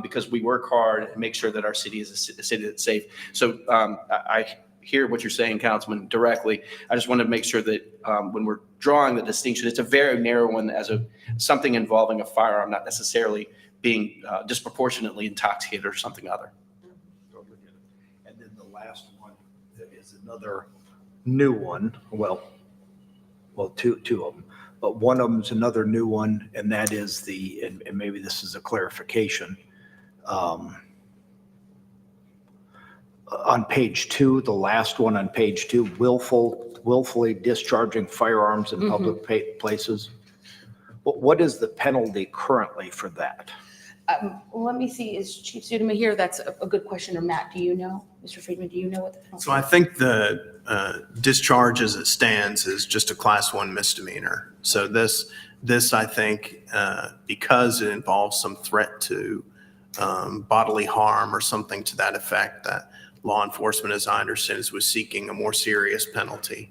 because we work hard and make sure that our city is a city that's safe. So I hear what you're saying, Councilman, directly. I just want to make sure that when we're drawing the distinction, it's a very narrow one as something involving a firearm, not necessarily being disproportionately intoxicated or something other. And then the last one is another new one. Well, two of them, but one of them is another new one, and that is and maybe this is a clarification. On page 2, the last one on page 2, willfully discharging firearms in public places. What is the penalty currently for that? Let me see, is Chief Sudema here? That's a good question. Or Matt, do you know? Mr. Friedman, do you know what the penalty is? So I think the discharge as it stands is just a class 1 misdemeanor. So this I think, because it involves some threat to bodily harm or something to that effect, that law enforcement, as I understand, was seeking a more serious penalty.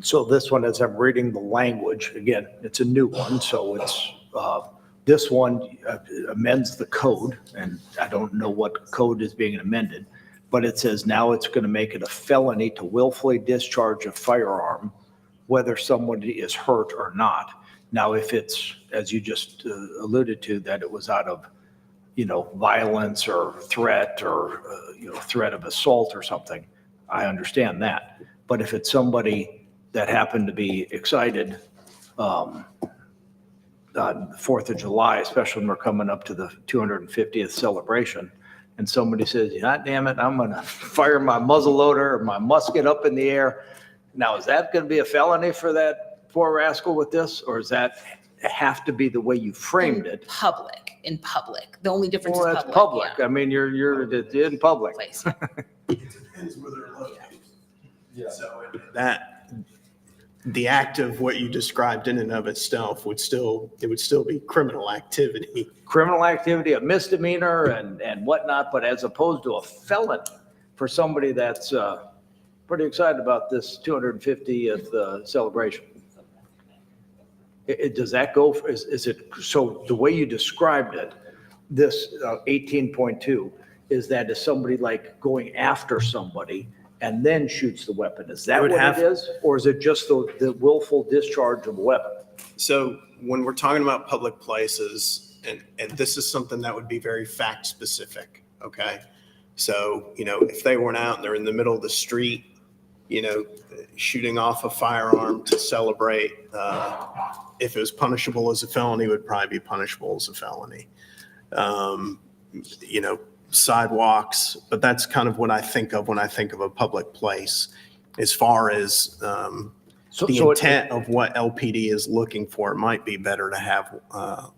So this one, as I'm reading the language, again, it's a new one, so it's, this one amends the code, and I don't know what code is being amended, but it says now it's going to make it a felony to willfully discharge a firearm, whether somebody is hurt or not. Now, if it's, as you just alluded to, that it was out of, violence or threat or, threat of assault or something, I understand that. But if it's somebody that happened to be excited on the 4th of July, especially when we're coming up to the 250th celebration, and somebody says, God damn it, I'm going to fire my muzzleloader or my musket up in the air. Now, is that going to be a felony for that poor rascal with this? Or does that have to be the way you framed it? In public. The only difference Well, is that's public. public. I mean, you're in public. Place. Depends where they're located. So the act of what you described in and of itself would still be criminal activity. Criminal activity, a misdemeanor and whatnot, but as opposed to a felony for somebody that's pretty excited about this 250th celebration. Does that go, is it, so the way you described it, this 18.2, is that is somebody like going after somebody and then shoots the weapon? Is that what it is? Or is it just the willful discharge of a weapon? So when we're talking about public places, and this is something that would be very fact specific, okay? So, if they went out and they're in the middle of the street, shooting off a firearm to celebrate, if it was punishable as a felony, it would probably be punishable as a felony. Sidewalks, but that's kind of what I think of when I think of a public place. As far as the intent of what LPD is looking for, it might be better to have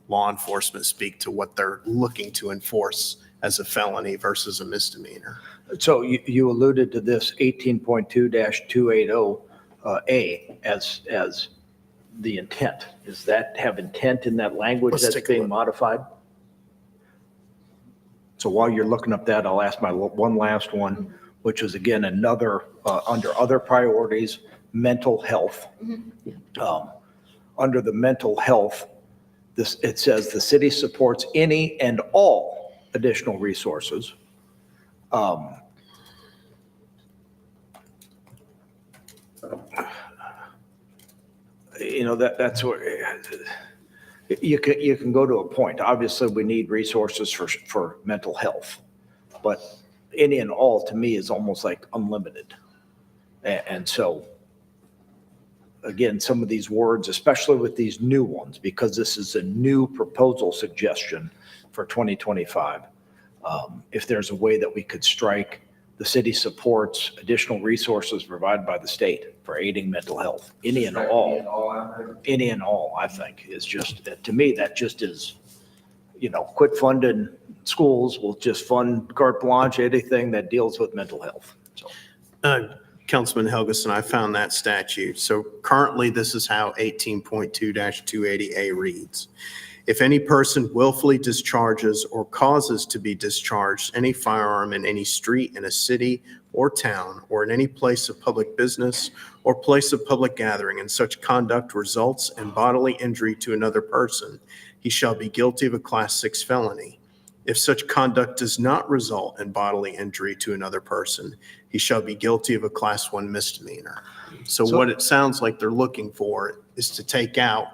law enforcement speak to what they're looking to enforce as a felony versus a misdemeanor. So you alluded to this 18.2-280A as the intent. Does that have intent in that language that's being modified? So while you're looking up that, I'll ask my one last one, which is again another, under other priorities, mental health. Under the mental health, it says the city supports any and all additional resources. that's where you can go to a point. Obviously, we need resources for mental health, but any and all to me is almost like unlimited. And so, again, some of these words, especially with these new ones, because this is a new proposal suggestion for 2025. If there's a way that we could strike, the city supports additional resources provided by the state for aiding mental health. Any and all, I think, is just, to me, that just is, quit funding schools, we'll just fund carte blanche, anything that deals with mental health. So, Councilman Helgeson, I found that statute. So currently, this is how 18.2-280A reads. If any person willfully discharges or causes to be discharged any firearm in any street in a city or town or in any place of public business or place of public gathering, and such conduct results in bodily injury to another person, he shall be guilty of a Class 6 felony. If such conduct does not result in bodily injury to another person, he shall be guilty of a Class 1 misdemeanor. So what it sounds like they're looking for is to take out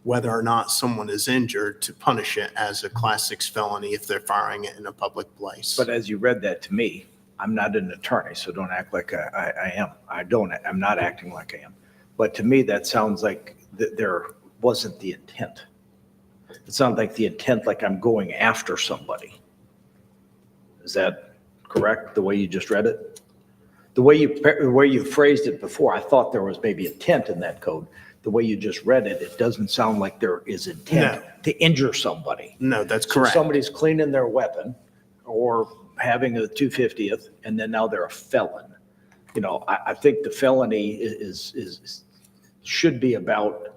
whether or not someone is injured, to punish it as a Class 6 felony if they're firing it in a public place. but as you read that to me, I'm not an attorney, so don't act like I am. I'm not acting like I am. But to me, that sounds like there wasn't the intent. It sounds like the intent, like I'm going after somebody. Is that correct, the way you just read it? The way you phrased it before, I thought there was maybe intent in that code. The way you just read it, it doesn't sound like there is intent to injure somebody. No, that's So correct. somebody's cleaning their weapon or having a 250th, and then now they're a felon. I think the felony should be about,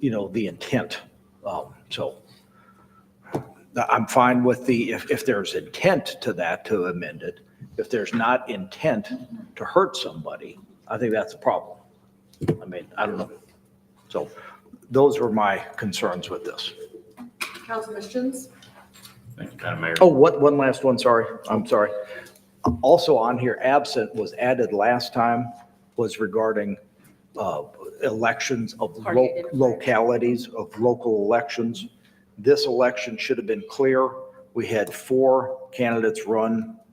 the intent. So I'm fine with if there's intent to that, to amend it. If there's not intent to hurt somebody, I think that's a problem. I don't know. So those were my concerns with this. Councilman Jones? Thank you, Madam Mayor. Oh, one last one, sorry. I'm sorry. Also on here, absent was added last time, was regarding elections of localities, of local elections. This election should have been clear. We had 4 candidates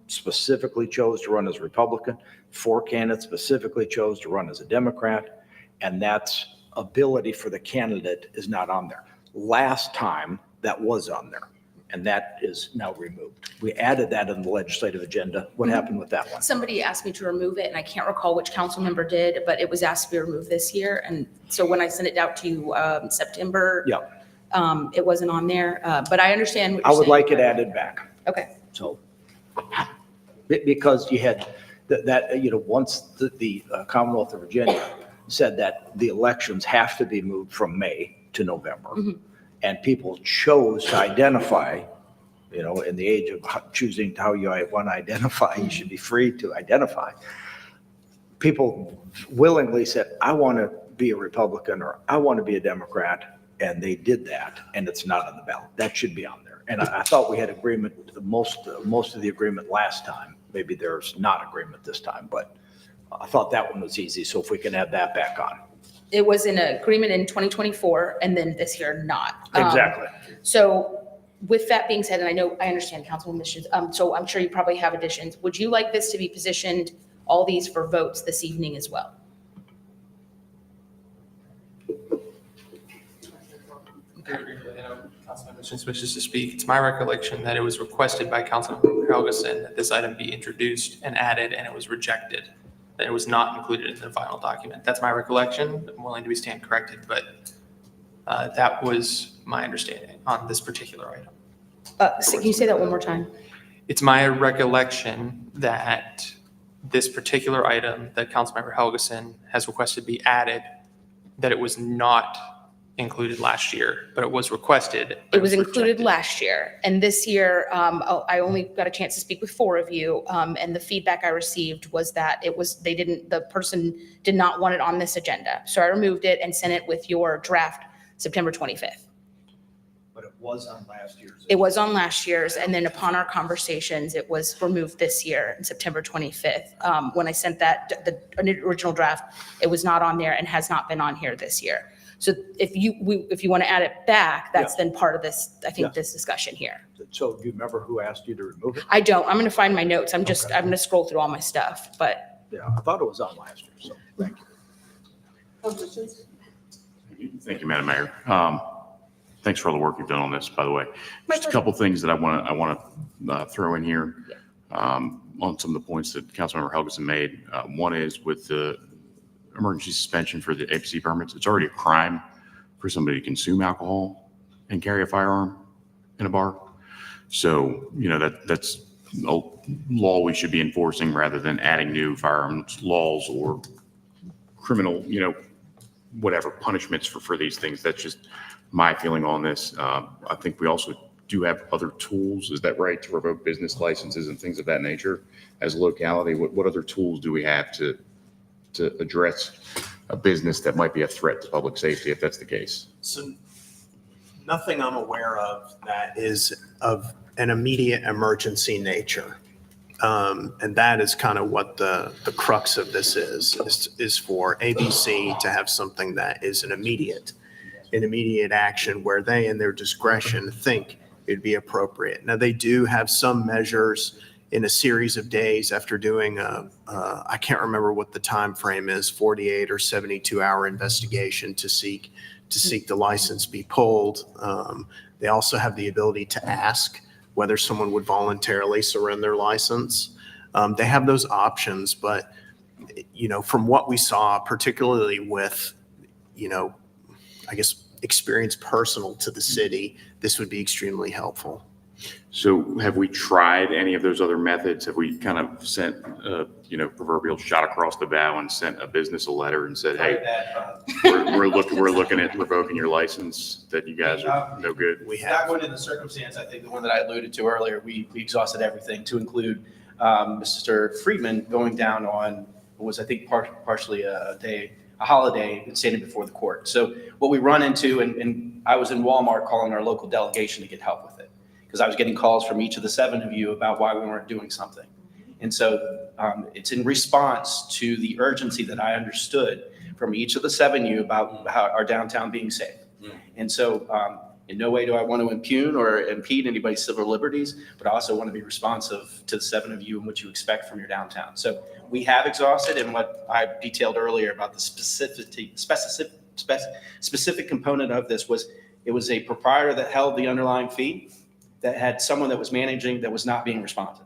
specifically chose to run as Republican. 4 candidates specifically chose to run as a Democrat. And that's ability for the candidate is not on there. Last time that was on there, and that is now removed. We added that in the legislative agenda. What happened with that one? Somebody asked me to remove it, and I can't recall which council member did, but it was asked to be removed this year. And so when I sent it out to you, September, it wasn't on there. But I understand what you're I saying. would like it added back. Okay. So, because you had once the Commonwealth of Virginia said that the elections have to be moved from May to November, and people chose to identify, in the age of choosing how you want to identify, you should be free to identify. People willingly said, I want to be a Republican or I want to be a Democrat, and they did that, and it's not on the ballot. That should be on there. And I thought we had agreement, most of the agreement last time. Maybe there's not agreement this time, but I thought that one was easy. So if we can add that back on. It was an agreement in 2024, and then this year not. Exactly. So with that being said, and I understand Councilwoman Missions, so I'm sure you probably have additions. Would you like this to be positioned, all these for votes this evening as well? Councilman Missions wishes to speak. It's my recollection that it was requested by Councilmember Helgeson that this item be introduced and added, and it was rejected. That it was not included in the final document. That's my recollection. I'm willing to be stand corrected, but that was my understanding on this particular item. So can you say that one more time? It's my recollection that this particular item that Councilmember Helgeson has requested be added, that it was not included last year, but it was requested. It was included last year, and this year, I only got a chance to speak with 4 of you, and the feedback I received was that the person did not want it on this agenda. So I removed it and sent it with your draft September 25th. But it was on last year's. It was on last year's, and then upon our conversations, it was removed this year, on September 25th. When I sent the original draft, it was not on there and has not been on here this year. So if you want to add it back, that's then part of this, I think, this discussion here. So do you remember who asked you to remove it? I don't. I'm going to find my notes. I'm going to scroll through all my stuff, but. Yeah, I thought it was on last year, so thank you. Thank you, Madam Mayor. Thanks for all the work you've done on this, by the way. My Just a pleasure. couple things that I want to throw in here on some of the points that Councilmember Helgeson made. One is with the emergency suspension for the APC permits. It's already a crime for somebody to consume alcohol and carry a firearm in a bar. So, that's a law we should be enforcing rather than adding new firearms laws or criminal, whatever punishments for these things. That's just my feeling on this. I think we also do have other tools, is that right, to revoke business licenses and things of that nature as a locality? What other tools do we have to address a business that might be a threat to public safety, if that's the case? So nothing I'm aware of that is of an immediate emergency nature. And that is kind of what the crux of this is for ABC to have something that is an immediate action where they, in their discretion, think it'd be appropriate. Now, they do have some measures in a series of days after doing I can't remember what the time frame is, 48 or 72-hour investigation to seek the license be pulled. They also have the ability to ask whether someone would voluntarily surrender their license. They have those options, but from what we saw, particularly with I guess experience personal to the city, this would be extremely helpful. So have we tried any of those other methods? Have we kind of sent proverbial shot across the bow and sent a business a letter and said, hey, we're looking at revoking your license, that you guys are no good? We That have. one in the circumstance, I think the one that I alluded to earlier, we exhausted everything to include Mr. Friedman going down on what was, I think, partially a holiday and standing before the court. So what we run into, and I was in Walmart calling our local delegation to get help with it, because I was getting calls from each of the 7 of you about why we weren't doing something. And so it's in response to the urgency that I understood from each of the 7 of you about how our downtown being safe. And so in no way do I want to impugn or impede anybody's civil liberties, but I also want to be responsive to the 7 of you and what you expect from your downtown. So we have exhausted, and what I detailed earlier about the specific component of this was, it was a proprietor that held the underlying fee that had someone that was managing that was not being responsive.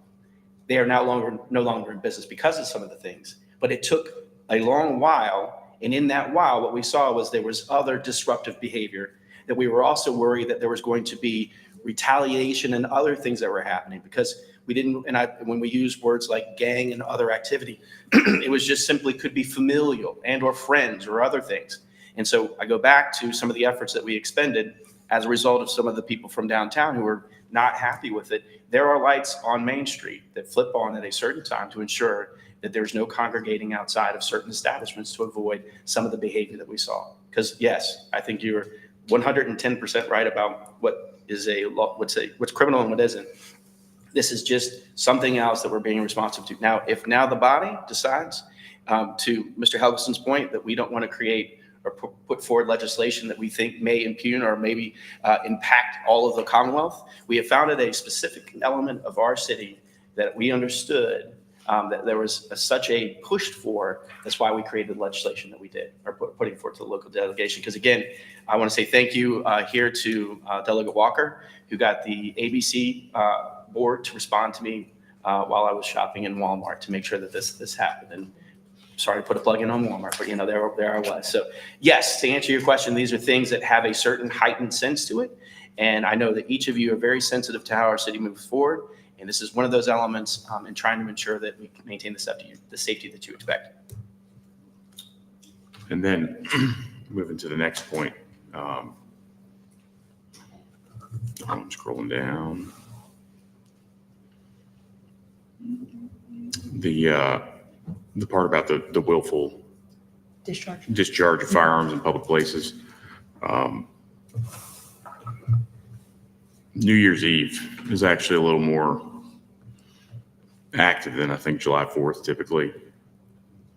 They are no longer in business because of some of the things, but it took a long while. And in that while, what we saw was there was other disruptive behavior that we were also worried that there was going to be retaliation and other things that were happening, because we didn't, when we use words like gang and other activity, it was just simply could be familial and or friends or other things. And so I go back to some of the efforts that we expended as a result of some of the people from downtown who were not happy with it. There are lights on Main Street that flip on at a certain time to ensure that there's no congregating outside of certain establishments to avoid some of the behavior that we saw. Because yes, I think you're 110% right about what is what's criminal and what isn't. This is just something else that we're being responsive to. Now, if the body decides, to Mr. Helgeson's point, that we don't want to create or put forward legislation that we think may impugn or maybe impact all of the Commonwealth, we have founded a specific element of our city that we understood that there was such a push for. That's why we created the legislation that we did, or putting forth to the local delegation. Because again, I want to say thank you here to Delegate Walker, who got the ABC board to respond to me while I was shopping in Walmart to make sure that this happened. And sorry to put a plug in on Walmart, but there I was. So yes, to answer your question, these are things that have a certain heightened sense to it. And I know that each of you are very sensitive to how our city moves forward. And this is one of those elements in trying to ensure that we can maintain the safety that you expect. And then moving to the next point, I'm scrolling down. The part about the willful discharge of firearms in public places. New Year's Eve is actually a little more active than I think July 4th typically.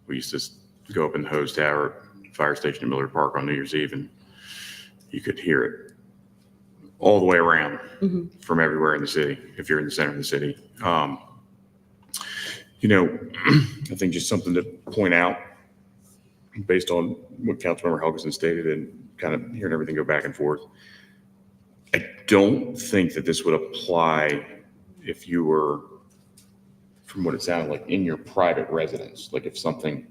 We used to go up in the hose tower fire station in Miller Park on New Year's Eve and you could hear it all the way around from everywhere in the city, if you're in the center of the city. You know, I think just something to point out based on what Councilmember Helgeson stated and kind of hearing everything go back and forth. I don't think that this would apply if you were, from what it sounded like, in your private residence. Like if something,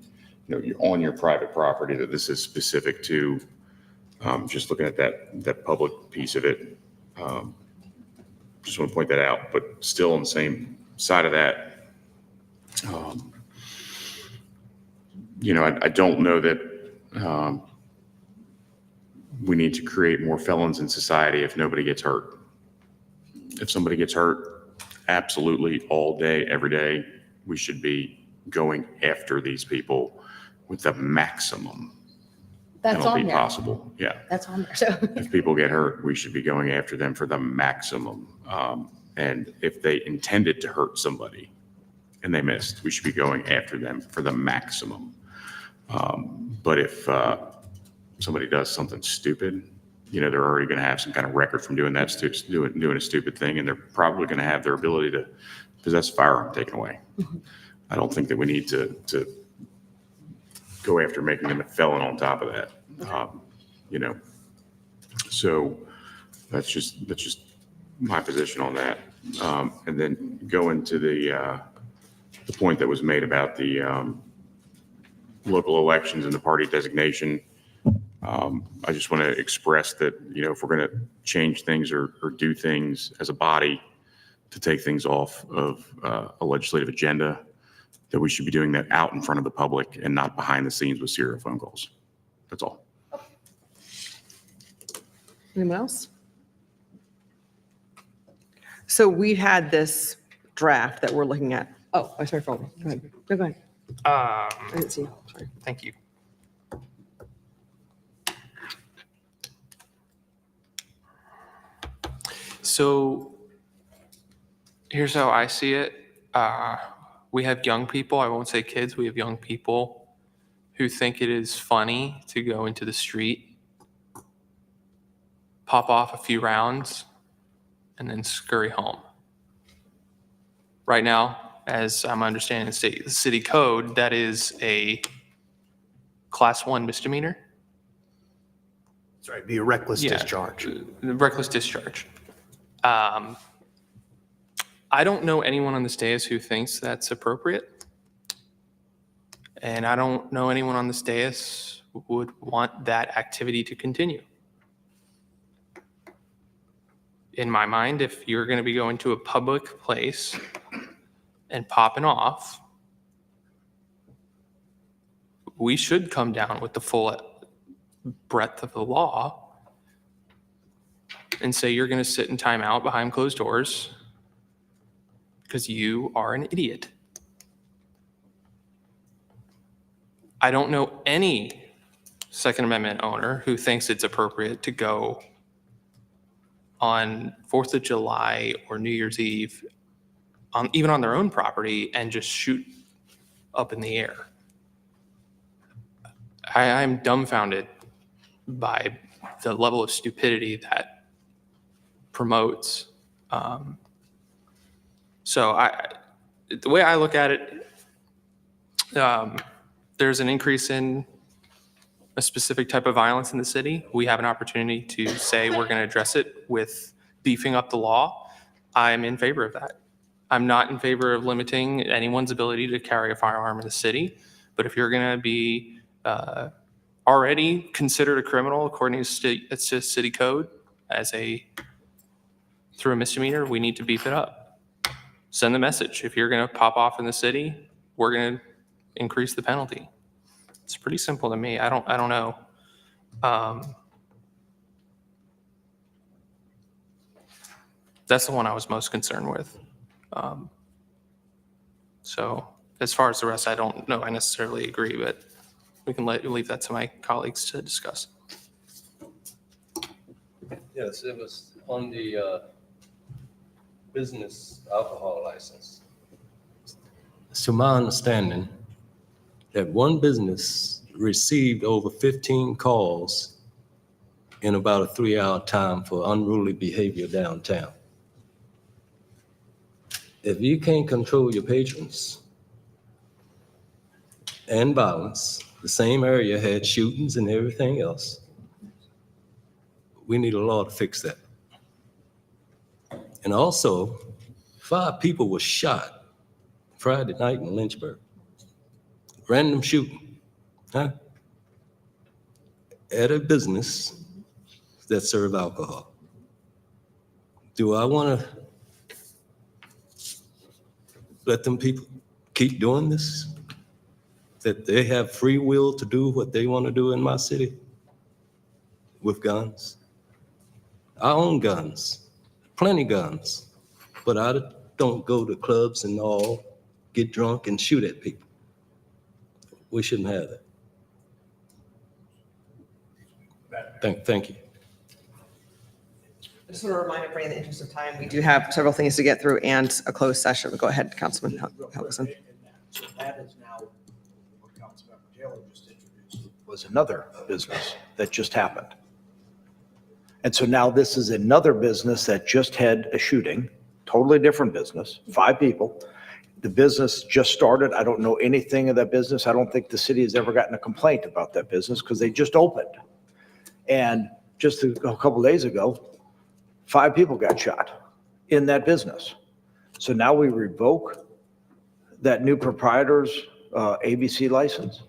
you know, you're on your private property, that this is specific to, just looking at that public piece of it. Just want to point that out, but still on the same side of that, you know, I don't know that we need to create more felons in society if nobody gets hurt. If somebody gets hurt, absolutely all day, every day, we should be going after these people with the maximum That's penalty on there. possible. Yeah. That's on there. So If people get hurt, we should be going after them for the maximum. And if they intended to hurt somebody and they missed, we should be going after them for the maximum. But if somebody does something stupid, you know, they're already going to have some kind of record from doing that, doing a stupid thing, and they're probably going to have their ability to possess a firearm taken away. I don't think that we need to go after making them a felon on top of that. You know, so that's just my position on that. And then going to the point that was made about the local elections and the party designation. I just want to express that, you know, if we're going to change things or do things as a body to take things off of a legislative agenda, that we should be doing that out in front of the public and not behind the scenes with serial phone calls. That's all. Anyone else? So we had this draft that we're looking at. Oh, I sorry, Go ahead. No, go ahead. I didn't see you. Sorry. Thank you. So here's how I see it. We have young people, I won't say kids, we have young people who think it is funny to go into the street, pop off a few rounds, and then scurry home. Right now, as I'm understanding the city code, that is a class 1 misdemeanor. That's right, be a reckless Yeah, discharge. Reckless discharge. I don't know anyone on this dais who thinks that's appropriate. And I don't know anyone on this dais who would want that activity to continue. In my mind, if you're going to be going to a public place and popping off, we should come down with the full breadth of the law and say you're going to sit in timeout behind closed doors because you are an idiot. I don't know any Second Amendment owner who thinks it's appropriate to go on 4th of July or New Year's Eve, even on their own property, and just shoot up in the air. I'm dumbfounded by the level of stupidity that promotes. So the way I look at it, there's an increase in a specific type of violence in the city. We have an opportunity to say we're going to address it with beefing up the law. I'm in favor of that. I'm not in favor of limiting anyone's ability to carry a firearm in the city. But if you're going to be already considered a criminal according to city code through a misdemeanor, we need to beef it up. Send the message. If you're going to pop off in the city, we're going to increase the penalty. It's pretty simple to me. I don't know. That's the one I was most concerned with. So as far as the rest, I don't know I necessarily agree, but we can leave that to my colleagues to discuss. Yes, it was on the business alcohol license. It's to my understanding that one business received over 15 calls in about a 3-hour time for unruly behavior downtown. If you can't control your patrons and violence, the same area had shootings and everything else, we need a law to fix that. And also, 5 people were shot Friday night in Lynchburg. Random shooting, huh? At a business that serve alcohol. Do I want to let them people keep doing this? That they have free will to do what they want to do in my city with guns? I own guns, plenty guns, but I don't go to clubs and all, get drunk and shoot at people. We shouldn't have that. Thank you. I just want to remind everybody in the interest of time, we do have several things to get through and a closed session. Go ahead, Councilman Helgeson. So that is now what Councilmember Taylor just introduced, was another business that just happened. And so now this is another business that just had a shooting, totally different business, 5 people. The business just started. I don't know anything of that business. I don't think the city has ever gotten a complaint about that business because they just opened. And just a couple days ago, 5 people got shot in that business. So now we revoke that new proprietor's ABC license.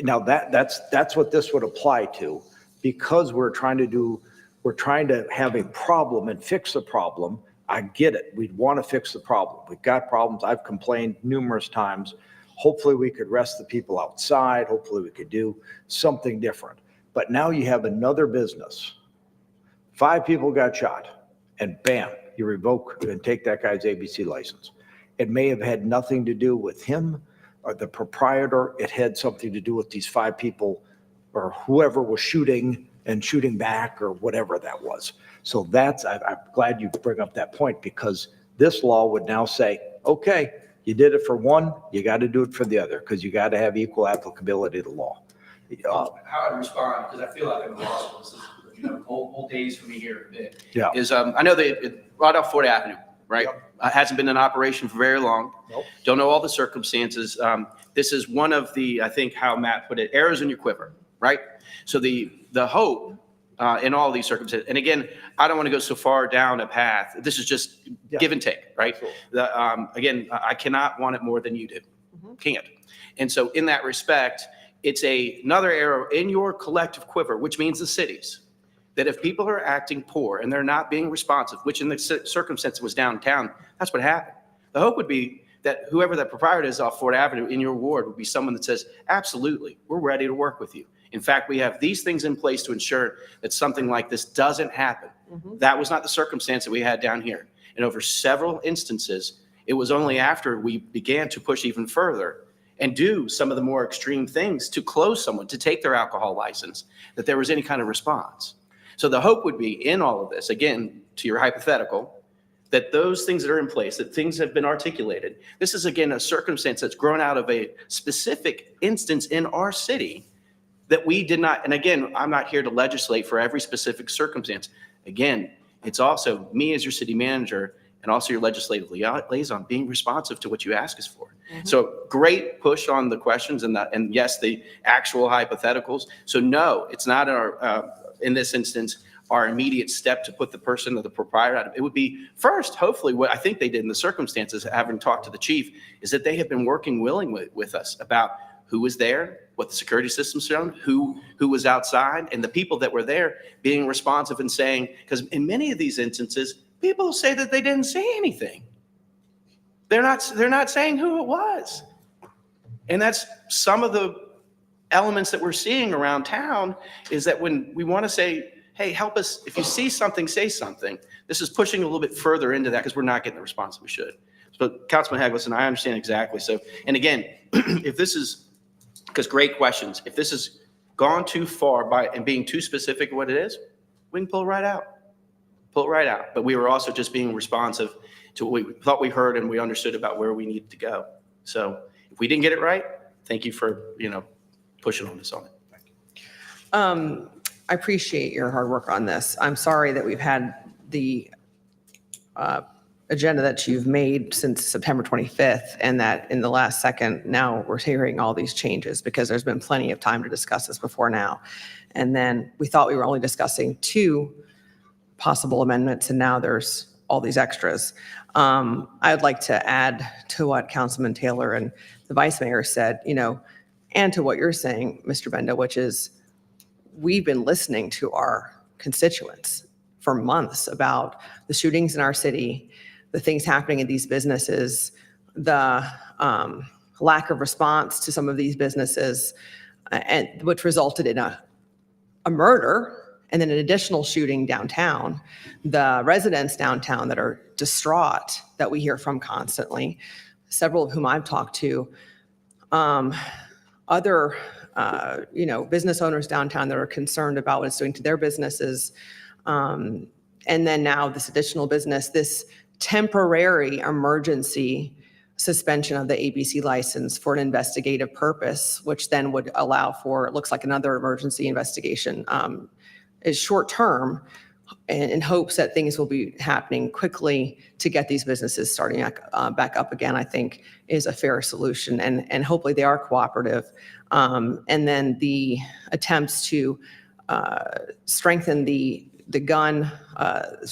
Now that's what this would apply to, because we're trying to have a problem and fix the problem. I get it. We'd want to fix the problem. We've got problems. I've complained numerous times. Hopefully we could rest the people outside. Hopefully we could do something different. But now you have another business. 5 people got shot and bam, you revoke and take that guy's ABC license. It may have had nothing to do with him or the proprietor. It had something to do with these 5 people or whoever was shooting and shooting back or whatever that was. So I'm glad you bring up that point, because this law would now say, okay, you did it for one, you got to do it for the other, because you got to have equal applicability to the law. How I'd respond, because I feel like I'm lost. This is, old days for me here a bit. Yeah. Is I know that right off Fort Avenue, right? Hasn't been in operation for very long. Nope. Don't know all the circumstances. This is one of the, I think how Matt put it, arrows in your quiver, right? So the hope in all these circumstances, and again, I don't want to go so far down a path. This is just give and take, right? Again, I cannot want it more than you do. Can't. And so in that respect, it's another arrow in your collective quiver, which means the cities, that if people are acting poor and they're not being responsive, which in the circumstance was downtown, that's what happened. The hope would be that whoever that proprietor is off Fort Avenue in your ward would be someone that says, absolutely, we're ready to work with you. In fact, we have these things in place to ensure that something like this doesn't happen. That was not the circumstance that we had down here. And over several instances, it was only after we began to push even further and do some of the more extreme things to close someone, to take their alcohol license, that there was any kind of response. So the hope would be in all of this, again, to your hypothetical, that those things that are in place, that things have been articulated. This is, again, a circumstance that's grown out of a specific instance in our city that we did not, and again, I'm not here to legislate for every specific circumstance. Again, it's also me as your city manager and also your legislative liaison being responsive to what you ask us for. So great push on the questions and yes, the actual hypotheticals. So no, it's not in this instance, our immediate step to put the person or the proprietor out of it. Would be first, hopefully, what I think they did in the circumstances, having talked to the chief, is that they have been working willingly with us about who was there, what the security system's shown, who was outside, and the people that were there being responsive and saying, because in many of these instances, people say that they didn't say anything. They're not saying who it was. And that's some of the elements that we're seeing around town, is that when we want to say, hey, help us, if you see something, say something. This is pushing a little bit further into that because we're not getting the response we should. So Councilman Haglison, I understand exactly. So, and again, if this is, because great questions, if this has gone too far by and being too specific what it is, we can pull it right out. Pull it right out. But we were also just being responsive to what we thought we heard and we understood about where we needed to go. So if we didn't get it right, thank you for, pushing on this on it. I appreciate your hard work on this. I'm sorry that we've had the agenda that you've made since September 25th, and that in the last second, now we're hearing all these changes, because there's been plenty of time to discuss this before now. And then we thought we were only discussing 2 possible amendments, and now there's all these extras. I would like to add to what Councilman Taylor and the Vice Mayor said, and to what you're saying, Mr. Benda, which is we've been listening to our constituents for months about the shootings in our city, the things happening in these businesses, the lack of response to some of these businesses, and which resulted in a murder and then an additional shooting downtown. The residents downtown that are distraught, that we hear from constantly, several of whom I've talked to, other business owners downtown that are concerned about what it's doing to their businesses. And then now this additional business, this temporary emergency suspension of the ABC license for an investigative purpose, which then would allow for, it looks like, another emergency investigation, is short term, in hopes that things will be happening quickly to get these businesses starting back up again, I think is a fair solution. And hopefully they are cooperative. And then the attempts to strengthen the gun,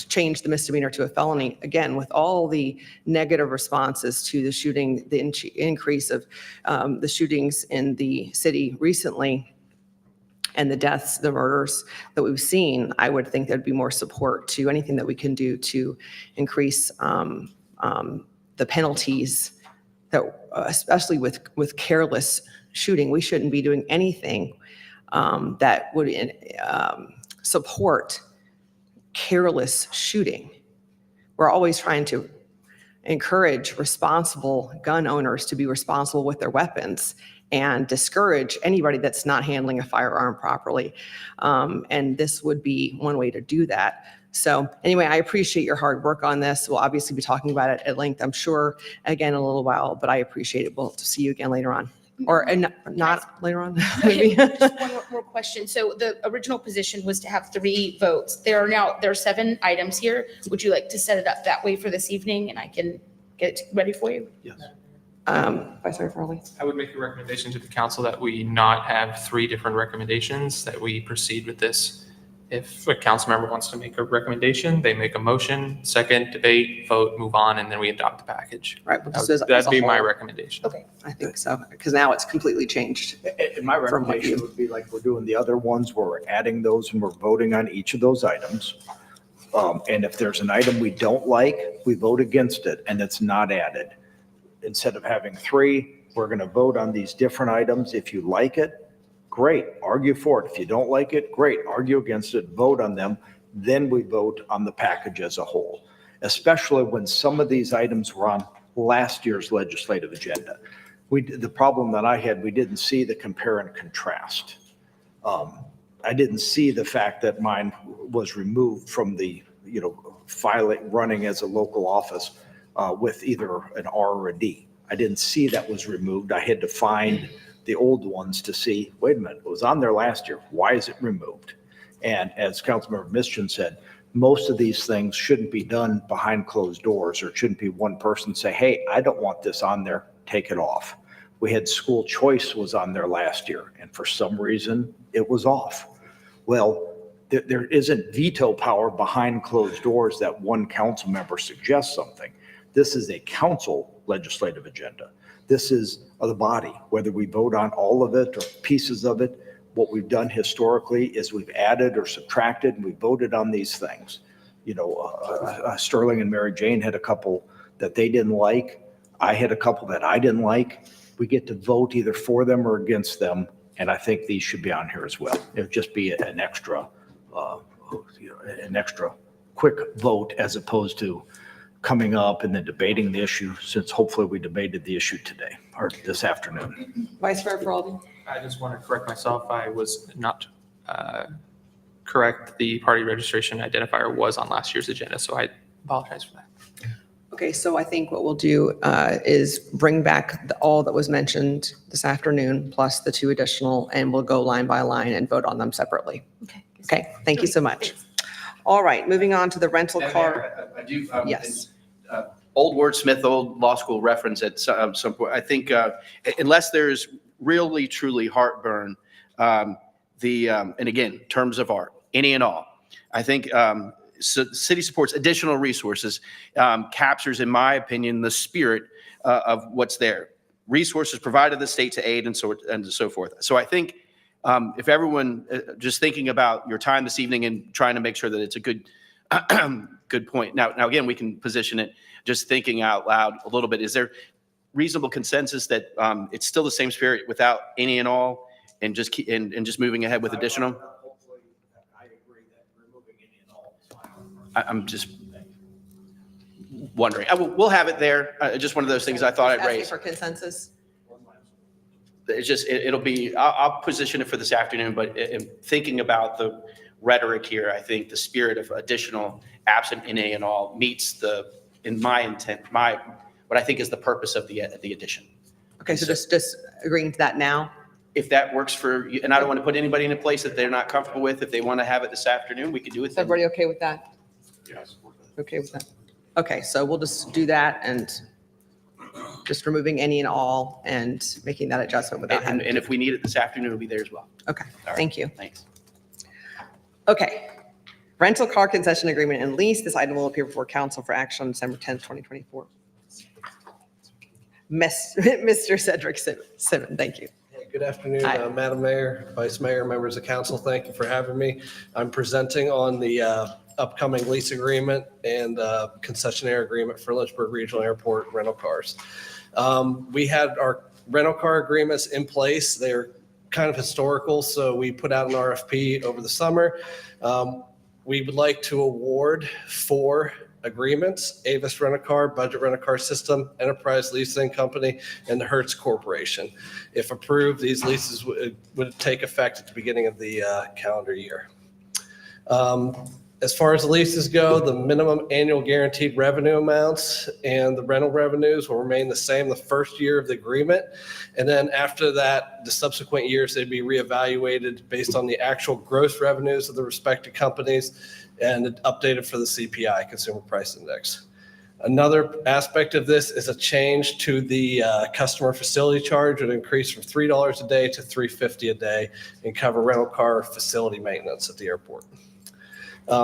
change the misdemeanor to a felony, again, with all the negative responses to the shooting, the increase of the shootings in the city recently, and the deaths, the murders that we've seen, I would think there'd be more support to anything that we can do to increase the penalties, that especially with careless shooting. We shouldn't be doing anything that would support careless shooting. We're always trying to encourage responsible gun owners to be responsible with their weapons and discourage anybody that's not handling a firearm properly. And this would be one way to do that. So anyway, I appreciate your hard work on this. We'll obviously be talking about it at length, I'm sure, again in a little while, but I appreciate it. We'll see you again later on. Or not later on, maybe. Just one more question. So the original position was to have 3 votes. There are 7 items here. Would you like to set it up that way for this evening, and I can get it ready for you? Yes. Vice Mayor Farley. I would make a recommendation to the council that we not have 3 different recommendations, that we proceed with this. If a council member wants to make a recommendation, they make a motion, second, debate, vote, move on, and then we adopt the package. Right. But this is as a That'd be my whole. recommendation. Okay. I think so, because now it's completely changed. And my recommendation would be like we're doing the other ones, where we're adding those and we're voting on each of those items. And if there's an item we don't like, we vote against it and it's not added. Instead of having 3, we're going to vote on these different items. If you like it, great, argue for it. If you don't like it, great, argue against it, vote on them. Then we vote on the package as a whole, especially when some of these items were on last year's legislative agenda. The problem that I had, we didn't see the compare and contrast. I didn't see the fact that mine was removed from the, filing, running as a local office with either an R or a D. I didn't see that was removed. I had to find the old ones to see, wait a minute, it was on there last year. Why is it removed? And as Councilmember Mischin said, most of these things shouldn't be done behind closed doors, or it shouldn't be one person say, hey, I don't want this on there, take it off. We had school choice was on there last year, and for some reason it was off. Well, there isn't veto power behind closed doors that one council member suggests something. This is a council legislative agenda. This is the body, whether we vote on all of it or pieces of it. What we've done historically is we've added or subtracted, and we voted on these things. Sterling and Mary Jane had a couple that they didn't like. I had a couple that I didn't like. We get to vote either for them or against them, and I think these should be on here as well. It would just be an extra quick vote, as opposed to coming up and then debating the issue, since hopefully we debated the issue today or this afternoon. Vice Mayor Farley. I just want to correct myself. I was not correct. The party registration identifier was on last year's agenda, so I apologize for that. Okay, so I think what we'll do is bring back all that was mentioned this afternoon, plus the 2 additional, and we'll go line by line and vote on them separately. Okay. Okay, thank you so much. All right, moving on to the rental car. I do. Yes. Old wordsmith, old law school reference at some point. I think unless there's really, truly heartburn, and again, terms of art, any and all, I think city supports additional resources, captures, in my opinion, the spirit of what's there. Resources provided the state to aid and so forth. So I think if everyone just thinking about your time this evening and trying to make sure that it's a good good point. Now again, we can position it just thinking out loud a little bit. Is there reasonable consensus that it's still the same spirit without any and all, and just and just moving ahead with additional? I agree that removing any and all is fine. I'm just wondering. We'll have it there. Just one of those things I thought I'd Asking raise. for consensus? It's just, it'll be, I'll position it for this afternoon, but in thinking about the rhetoric here, I think the spirit of additional absent in and all meets in my intent, what I think is the purpose of the addition. Okay, so just agreeing to that now? If that works for you, and I don't want to put anybody in a place that they're not comfortable with. If they want to have it this afternoon, we can do it Is then. everybody okay with that? Yes. Okay with that? Okay, so we'll just do that and just removing any and all and making that adjustment without having. And if we need it this afternoon, it'll be there as well. Okay, All right. thank you. Thanks. Okay. Rental car concession agreement and lease. This item will appear before council for action on December 10th, 2024. Mr. Cedric Simmons, thank you. Good afternoon, Hi. Madam Mayor, Vice Mayor, members of council. Thank you for having me. I'm presenting on the upcoming lease agreement and concessionaire agreement for Lynchburg Regional Airport rental cars. We had our rental car agreements in place. They're kind of historical, so we put out an RFP over the summer. We would like to award 4 agreements: Avis Rent-A-Car, Budget Rent-A-Car System, Enterprise Leasing Company, and the Hertz Corporation. If approved, these leases would take effect at the beginning of the calendar year. As far as the leases go, the minimum annual guaranteed revenue amounts and the rental revenues will remain the same the first year of the agreement. And then after that, the subsequent years, they'd be reevaluated based on the actual gross revenues of the respective companies and updated for the CPI, Consumer Price Index. Another aspect of this is a change to the customer facility charge. It increased from $3 a day to $3.50 a day and cover rental car facility maintenance at the airport.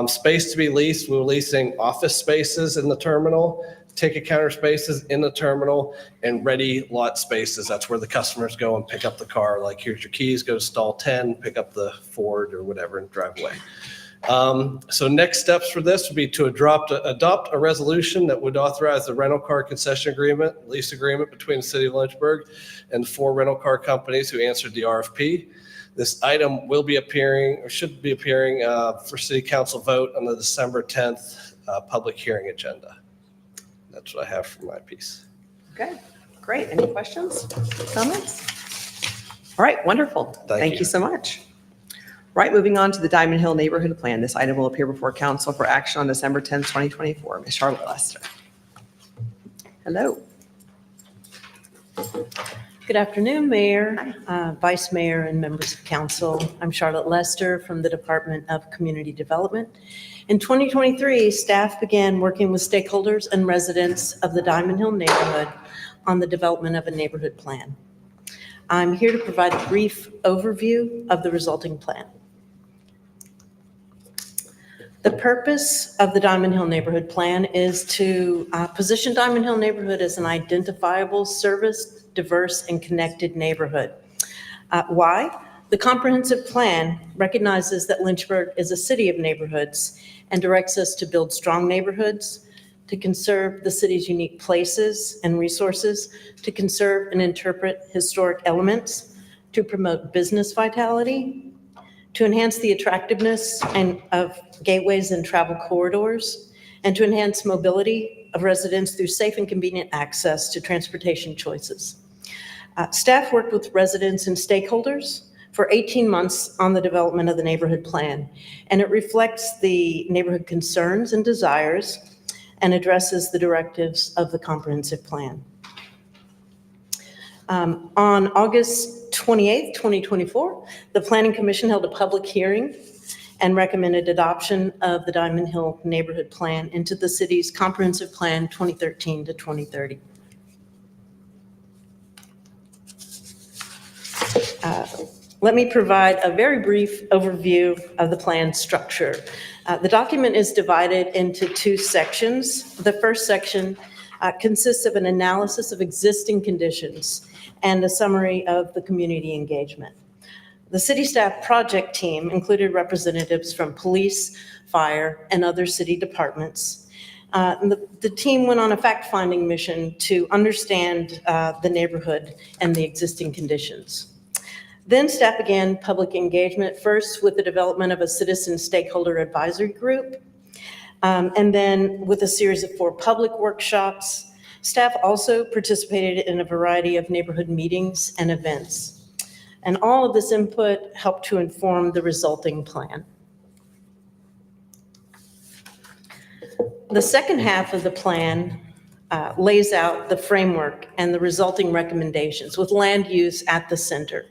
Space to be leased, we're leasing office spaces in the terminal, ticket counter spaces in the terminal, and ready lot spaces. That's where the customers go and pick up the car. Like, here's your keys, go to stall 10, pick up the Ford or whatever and drive away. So next steps for this would be to adopt a resolution that would authorize the rental car concession agreement, lease agreement between the city of Lynchburg and the 4 rental car companies who answered the RFP. This item will be appearing, or should be appearing for city council vote on the December 10th public hearing agenda. That's what I have for my piece. Okay, great. Any questions, comments? All right, wonderful. Thank you so much. Right, moving on to the Diamond Hill Neighborhood Plan. This item will appear before council for action on December 10th, 2024. Ms. Charlotte Lester. Hello. Good afternoon, Mayor, Vice Mayor, and members of council. I'm Charlotte Lester from the Department of Community Development. In 2023, staff began working with stakeholders and residents of the Diamond Hill neighborhood on the development of a neighborhood plan. I'm here to provide a brief overview of the resulting plan. The purpose of the Diamond Hill Neighborhood Plan is to position Diamond Hill neighborhood as an identifiable, service, diverse, and connected neighborhood. Why? The comprehensive plan recognizes that Lynchburg is a city of neighborhoods and directs us to build strong neighborhoods, to conserve the city's unique places and resources, to conserve and interpret historic elements, to promote business vitality, to enhance the attractiveness of gateways and travel corridors, and to enhance mobility of residents through safe and convenient access to transportation choices. Staff worked with residents and stakeholders for 18 months on the development of the neighborhood plan, and it reflects the neighborhood concerns and desires and addresses the directives of the comprehensive plan. On August 28th, 2024, the Planning Commission held a public hearing and recommended adoption of the Diamond Hill Neighborhood Plan into the city's Comprehensive Plan 2013 to 2030. Let me provide a very brief overview of the plan structure. The document is divided into two sections. The first section consists of an analysis of existing conditions and a summary of the community engagement. The city staff project team included representatives from police, fire, and other city departments. The team went on a fact-finding mission to understand the neighborhood and the existing conditions. Then staff began public engagement, first with the development of a citizen stakeholder advisory group, and then with a series of 4 public workshops. Staff also participated in a variety of neighborhood meetings and events. And all of this input helped to inform the resulting plan. The second half of the plan lays out the framework and the resulting recommendations with land use at the center.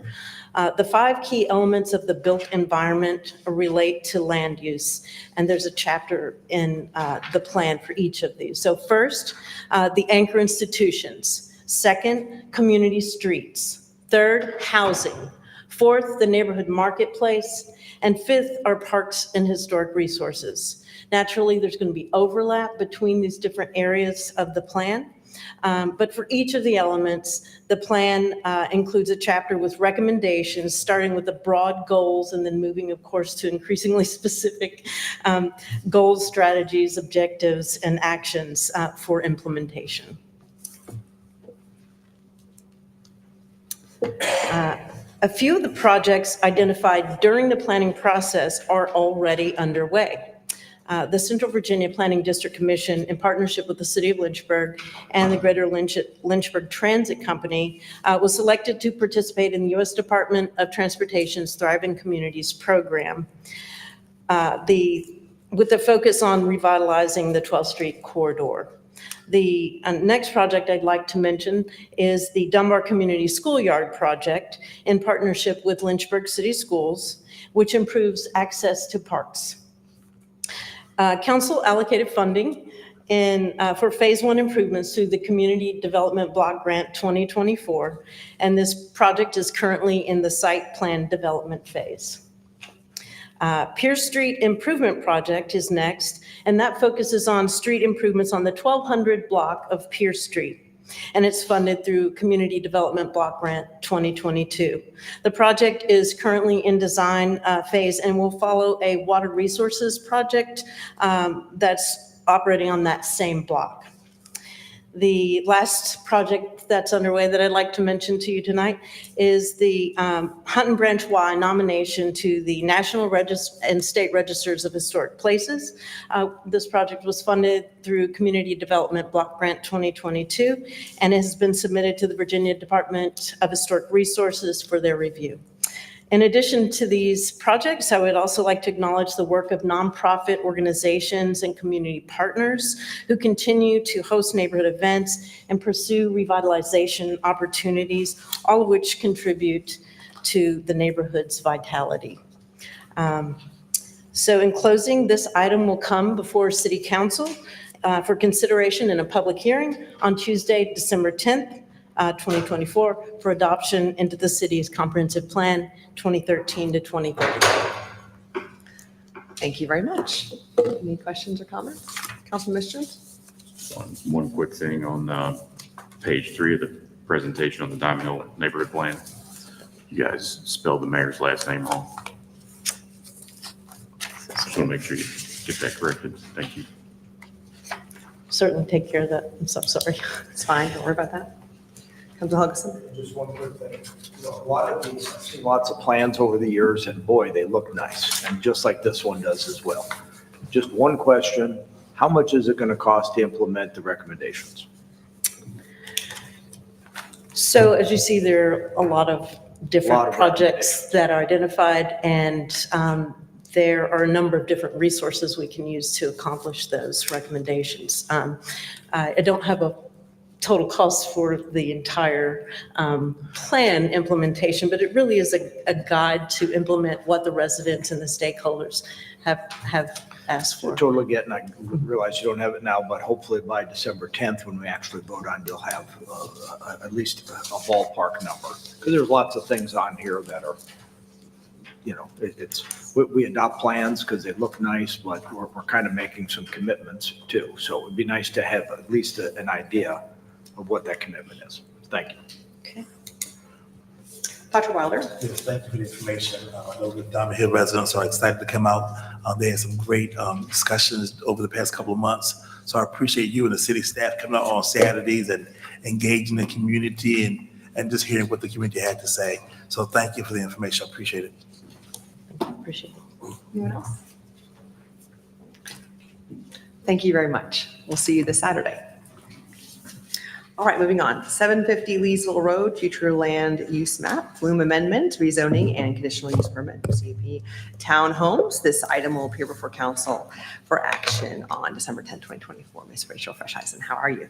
The 5 key elements of the built environment relate to land use, and there's a chapter in the plan for each of these. So first, the anchor institutions. Second, community streets. Third, housing. Fourth, the neighborhood marketplace. And fifth are parks and historic resources. Naturally, there's going to be overlap between these different areas of the plan. But for each of the elements, the plan includes a chapter with recommendations, starting with the broad goals and then moving, of course, to increasingly specific goals, strategies, objectives, and actions for implementation. A few of the projects identified during the planning process are already underway. The Central Virginia Planning District Commission, in partnership with the City of Lynchburg and the Greater Lynchburg Transit Company, was selected to participate in the U.S. Department of Transportation's Thriving Communities program, with the focus on revitalizing the 12th Street corridor. The next project I'd like to mention is the Dunbar Community Schoolyard Project in partnership with Lynchburg City Schools, which improves access to parks. Council allocated funding for Phase 1 improvements through the Community Development Block Grant 2024, and this project is currently in the site plan development phase. Pierce Street Improvement Project is next, and that focuses on street improvements on the 1200 block of Pierce Street, and it's funded through Community Development Block Grant 2022. The project is currently in design phase and will follow a water resources project that's operating on that same block. The last project that's underway that I'd like to mention to you tonight is the Hunt and Branch Y nomination to the National and State Registers of Historic Places. This project was funded through Community Development Block Grant 2022 and has been submitted to the Virginia Department of Historic Resources for their review. In addition to these projects, I would also like to acknowledge the work of nonprofit organizations and community partners who continue to host neighborhood events and pursue revitalization opportunities, all of which contribute to the neighborhood's vitality. So in closing, this item will come before City Council for consideration in a public hearing on Tuesday, December 10th, 2024 for adoption into the city's comprehensive plan 2013 to 2030. Thank you very much. Any questions or comments? Councilman Missions? One quick thing on page 3 of the presentation on the Diamond Hill neighborhood plan. You guys spelled the mayor's last name wrong. Just want to make sure you get that corrected. Thank you. Certainly take care of that. I'm so sorry. It's fine. Don't worry about that. Councilman Hugginson? Just one quick thing. You know, a lot of these, I've seen lots of plans over the years, and boy, they look nice, and just like this one does as well. Just one question, how much is it going to cost to implement the recommendations? So as you see, there are a lot of different projects that are identified, and there are a number of different resources we can use to accomplish those recommendations. I don't have a total cost for the entire plan implementation, but it really is a guide to implement what the residents and the stakeholders have asked for. Totally get, and I realize you don't have it now, but hopefully by December 10th, when we actually vote on, you'll have at least a ballpark number. Because there's lots of things on here that are, we adopt plans because they look nice, but we're kind of making some commitments too. So it'd be nice to have at least an idea of what that commitment is. Thank you. Okay. Dr. Wilder? Yes, thank you for the information. I know the Diamond Hill residents are excited to come out. They had some great discussions over the past couple of months. So I appreciate you and the city staff coming out on Saturdays and engaging the community and just hearing what the community had to say. So thank you for the information. I appreciate it. Appreciate it. Anyone else? Thank you very much. We'll see you this Saturday. All right, moving on. 750 Leesville Road, future land use map, Flume amendment, rezoning, and conditional use permit, CP townhomes. This item will appear before council for action on December 10, 2024. Ms. Rachel Fresheisen, how are you?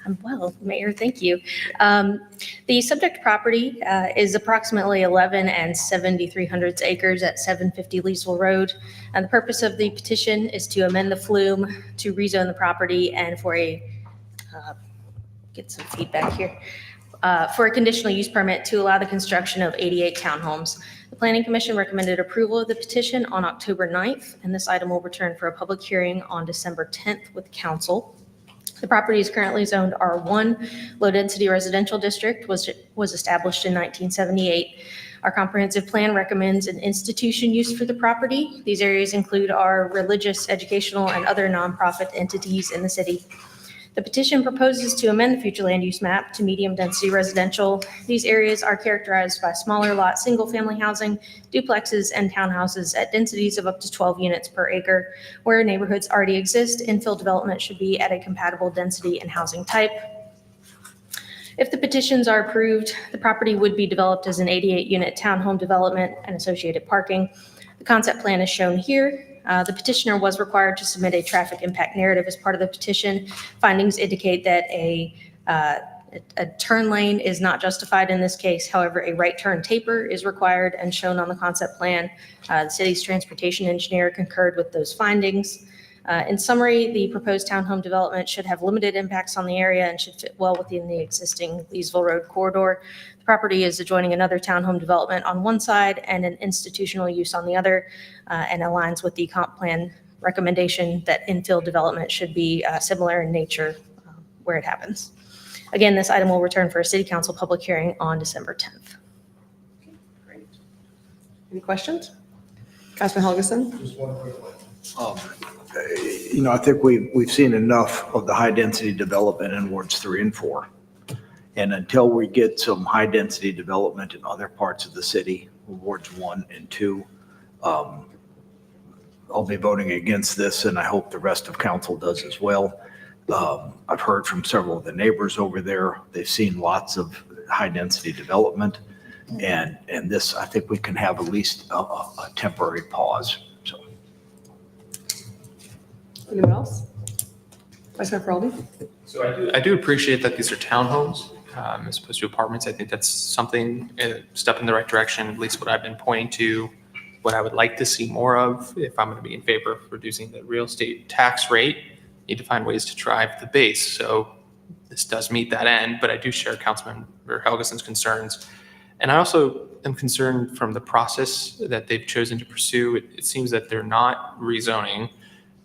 I'm well, Mayor, thank you. The subject property is approximately 11 7/300 acres at 750 Leesville Road. And the purpose of the petition is to amend the flume to rezone the property and for get some feedback here, for a conditional use permit to allow the construction of 88 townhomes. The Planning Commission recommended approval of the petition on October 9th, and this item will return for a public hearing on December 10th with council. The property is currently zoned R1, low-density residential district, was established in 1978. Our comprehensive plan recommends an institution use for the property. These areas include our religious, educational, and other nonprofit entities in the city. The petition proposes to amend the future land use map to medium-density residential. These areas are characterized by smaller lot, single-family housing, duplexes, and townhouses at densities of up to 12 units per acre. Where neighborhoods already exist, infill development should be at a compatible density and housing type. If the petitions are approved, the property would be developed as an 88-unit townhome development and associated parking. The concept plan is shown here. The petitioner was required to submit a traffic impact narrative as part of the petition. Findings indicate that a turn lane is not justified in this case. However, a right turn taper is required and shown on the concept plan. The city's transportation engineer concurred with those findings. In summary, the proposed townhome development should have limited impacts on the area and should fit well within the existing Leesville Road corridor. The property is adjoining another townhome development on one side and an institutional use on the other, and aligns with the comp plan recommendation that infill development should be similar in nature where it happens. Again, this item will return for a city council public hearing on December 10th. Great. Any questions? Councilman Helgeson? Just one quick one. I think we've seen enough of the high-density development in wards 3 and 4. And until we get some high-density development in other parts of the city, wards 1 and 2, I'll be voting against this, and I hope the rest of council does as well. I've heard from several of the neighbors over there. They've seen lots of high-density development. And this, I think we can have at least a temporary pause. So. Anyone else? Vice Mayor Feraldi? So I do appreciate that these are townhomes as opposed to apartments. I think that's something, a step in the right direction, at least what I've been pointing to, what I would like to see more of if I'm going to be in favor of reducing the real estate tax rate. Need to find ways to drive the base. So this does meet that end, but I do share Councilmember Helgeson's concerns. And I also am concerned from the process that they've chosen to pursue. It seems that they're not rezoning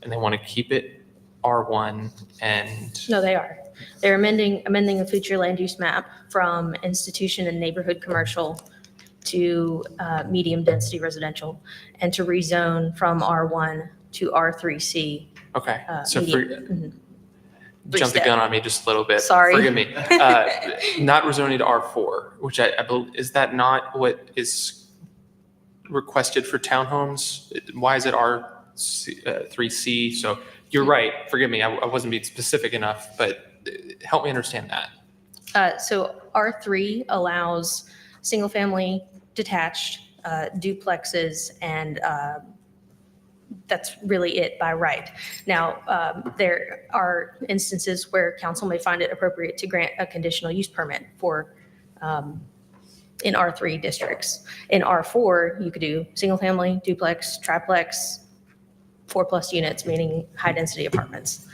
and they want to keep it R1 and. No, they are. They're amending the future land use map from institution and neighborhood commercial to medium density residential, and to rezone from R1 to R3C. Okay, so Medium. Jump the gun on me just a little bit. Sorry. Forgive me. Not rezoning to R4, which I believe, is that not what is requested for townhomes? Why is it R3C? So you're right. Forgive me. I wasn't being specific enough, but help me understand that. So R3 allows single family detached duplexes and that's really it by right. Now, there are instances where council may find it appropriate to grant a conditional use permit for, in R3 districts. In R4, you could do single family, duplex, triplex, 4+ units, meaning high density apartments.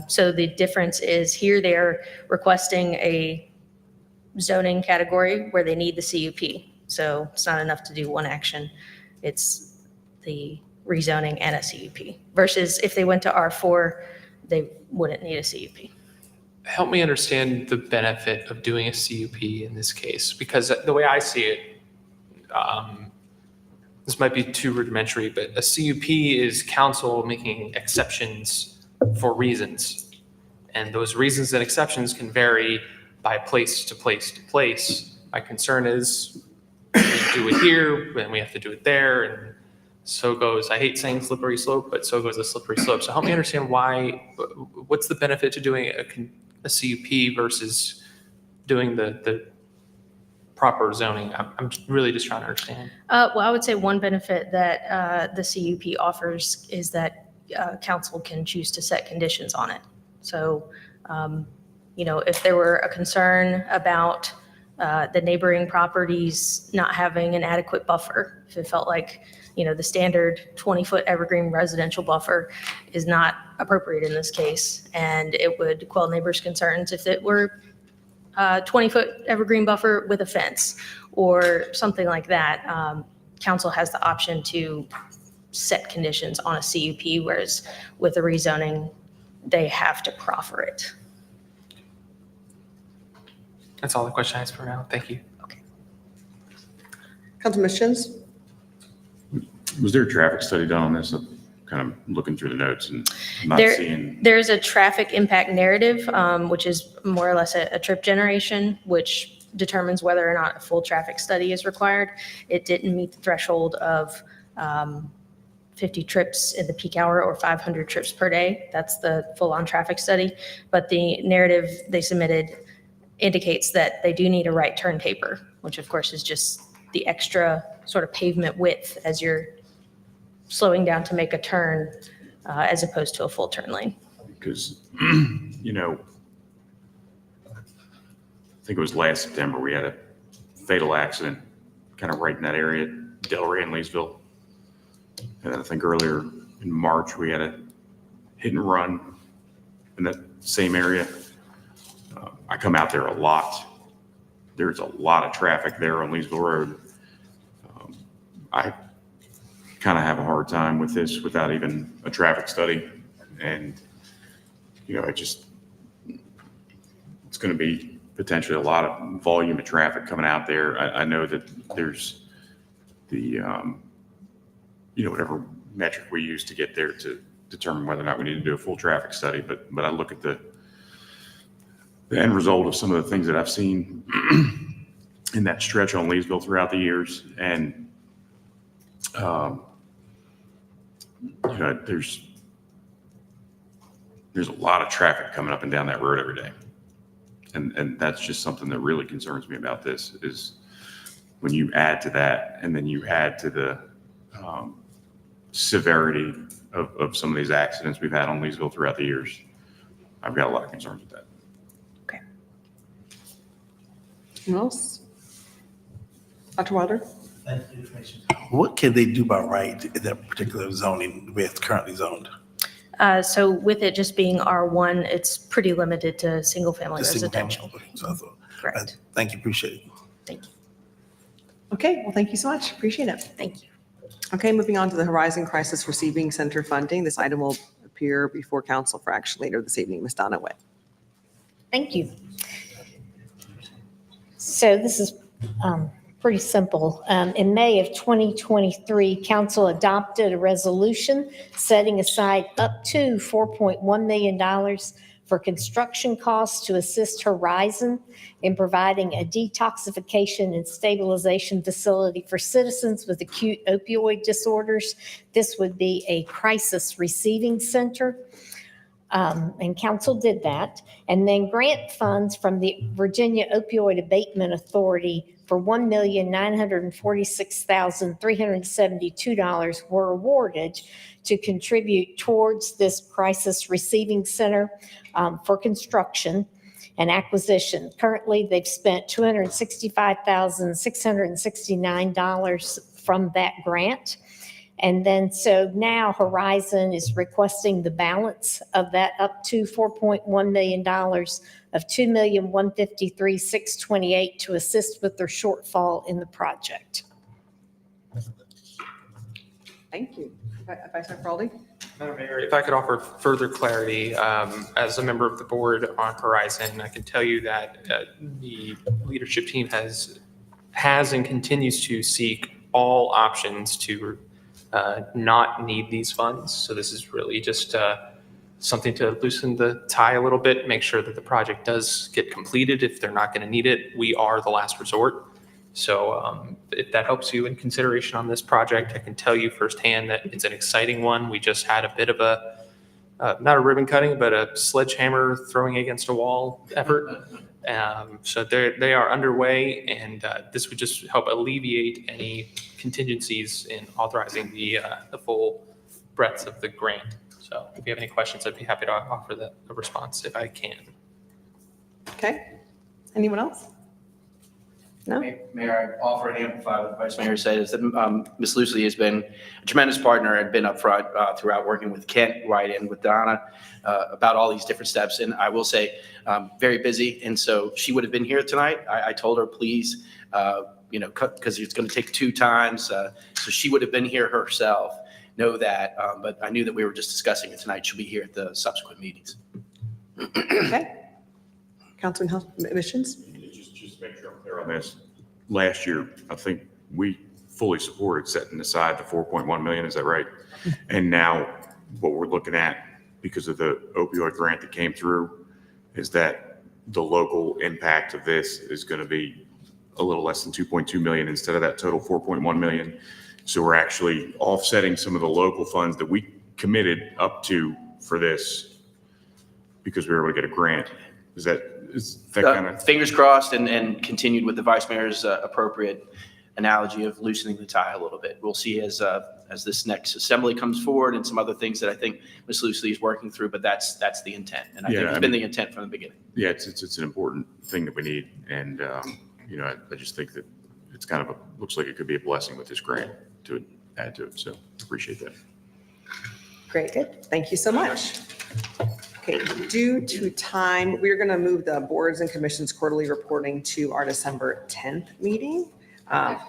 So the difference is here they're requesting a zoning category where they need the CUP. So it's not enough to do one action. It's the rezoning and a CUP. Versus if they went to R4, they wouldn't need a CUP. Help me understand the benefit of doing a CUP in this case, because the way I see it, this might be too rudimentary, but a CUP is council making exceptions for reasons. And those reasons and exceptions can vary by place to place to place. My concern is we do it here, and we have to do it there, and so goes, I hate saying slippery slope, but so goes the slippery slope. So help me understand what's the benefit to doing a CUP versus doing the proper zoning? I'm really just trying to understand. Well, I would say one benefit that the CUP offers is that council can choose to set conditions on it. So, if there were a concern about the neighboring properties not having an adequate buffer, if it felt like, the standard 20-foot evergreen residential buffer is not appropriate in this case, and it would quell neighbors' concerns if it were 20-foot evergreen buffer with a fence or something like that. Council has the option to set conditions on a CUP, whereas with a rezoning, they have to proffer it. That's all the question I have for now. Thank you. Councilman Shins? Was there a traffic study done on this? I'm kind of looking through the notes and not seeing. There's a traffic impact narrative, which is more or less a trip generation, which determines whether or not a full traffic study is required. It didn't meet the threshold of 50 trips in the peak hour or 500 trips per day. That's the full-on traffic study. But the narrative they submitted indicates that they do need a right turn taper, which of course is just the extra sort of pavement width as you're slowing down to make a turn, as opposed to a full turn lane. Because, I think it was last September, we had a fatal accident kind of right in that area, Delray and Leesville. And then I think earlier in March, we had a hit and run in that same area. I come out there a lot. There's a lot of traffic there on Leesville Road. I kind of have a hard time with this without even a traffic study. And, it's going to be potentially a lot of volume of traffic coming out there. I know that there's the, whatever metric we use to get there to determine whether or not we need to do a full traffic study. But I look at the end result of some of the things that I've seen in that stretch on Leesville throughout the years. And, there's a lot of traffic coming up and down that road every day. And that's just something that really concerns me about this is when you add to that and then you add to the severity of some of these accidents we've had on Leesville throughout the years. I've got a lot of concerns with that. Okay. Anyone else? Dr. Wilder? Thank you for the information. What can they do by right in that particular zoning the way it's currently zoned? So with it just being R1, it's pretty limited to single-family Just single family? residential. Okay, so I thought- Correct. Thank you, appreciate it. Thank you. Okay, well, thank you so much. Appreciate it. Thank you. Okay, moving on to the Horizon Crisis Receiving Center funding. This item will appear before council for action later this evening. Ms. Donna Witt. Thank you. So this is pretty simple. In May of 2023, council adopted a resolution setting aside up to $4.1 million for construction costs to assist Horizon in providing a detoxification and stabilization facility for citizens with acute opioid disorders. This would be a crisis receiving center. And council did that. And then grant funds from the Virginia Opioid Abatement Authority for $1,946,372 were awarded to contribute towards this crisis receiving center for construction and acquisition. Currently, they've spent $265,669 from that grant. And then, so now Horizon is requesting the balance of that up to $4.1 million of $2,153,628 to assist with their shortfall in the project. Thank you. Vice Mayor Farley? Madam Mayor, if I could offer further clarity, as a member of the board on Horizon, I can tell you that the leadership team has and continues to seek all options to not need these funds. So this is really just something to loosen the tie a little bit, make sure that the project does get completed. If they're not going to need it, we are the last resort. So if that helps you in consideration on this project, I can tell you firsthand that it's an exciting one. We just had a bit of a, not a ribbon cutting, but a sledgehammer throwing against a wall effort. So they are underway, and this would just help alleviate any contingencies in authorizing the full breadth of the grant. So if you have any questions, I'd be happy to offer a response if I can. Okay. Anyone else? No? Mayor, I offer and amplify what the Vice Mayor said is that Ms. Lucy has been a tremendous partner and been upfront throughout working with Kent, right, and with Donna about all these different steps. And I will say, very busy. And so she would have been here tonight. I told her, please, because it's going to take 2 times. So she would have been here herself. Know that. But I knew that we were just discussing it tonight. She'll be here at the subsequent meetings. Okay. Councilman Health Missions? Just make sure I'm clear on this. Last year, I think we fully supported setting aside the 4.1 million. Is that right? And now what we're looking at, because of the opioid grant that came through, is that the local impact of this is going to be a little less than 2.2 million instead of that total 4.1 million. So we're actually offsetting some of the local funds that we committed up to for this because we were able to get a grant. Is that kind of? Fingers crossed and continued with the Vice Mayor's appropriate analogy of loosening the tie a little bit. We'll see as this next assembly comes forward and some other things that I think Ms. Lucy is working through, but that's the intent. And I think it's been the intent from the beginning. Yeah, it's an important thing that we need. And, I just think that it's kind of looks like it could be a blessing with this grant to add to it. So appreciate that. Great. Good. Thank you so much. Okay, due to time, we're going to move the boards and commissions quarterly reporting to our December 10th meeting. If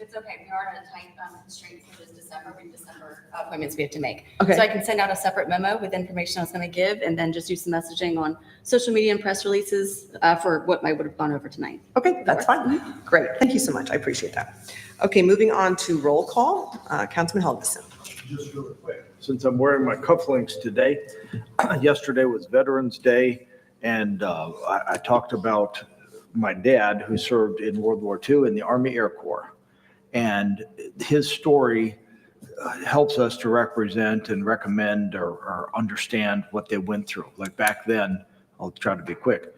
it's okay, we are on a tight constraint for this December. We have December appointments we have to make. Okay. So I can send out a separate memo with information I was going to give and then just do some messaging on social media and press releases for what I would have gone over tonight. Okay, that's fine. Great. Thank you so much. I appreciate that. Okay, moving on to roll call. Councilman Helgeson. Just really quick, since I'm wearing my cufflinks today, yesterday was Veterans Day, and I talked about my dad who served in World War II in the Army Air Corps. And his story helps us to represent and recommend or understand what they went through. Like back then, I'll try to be quick,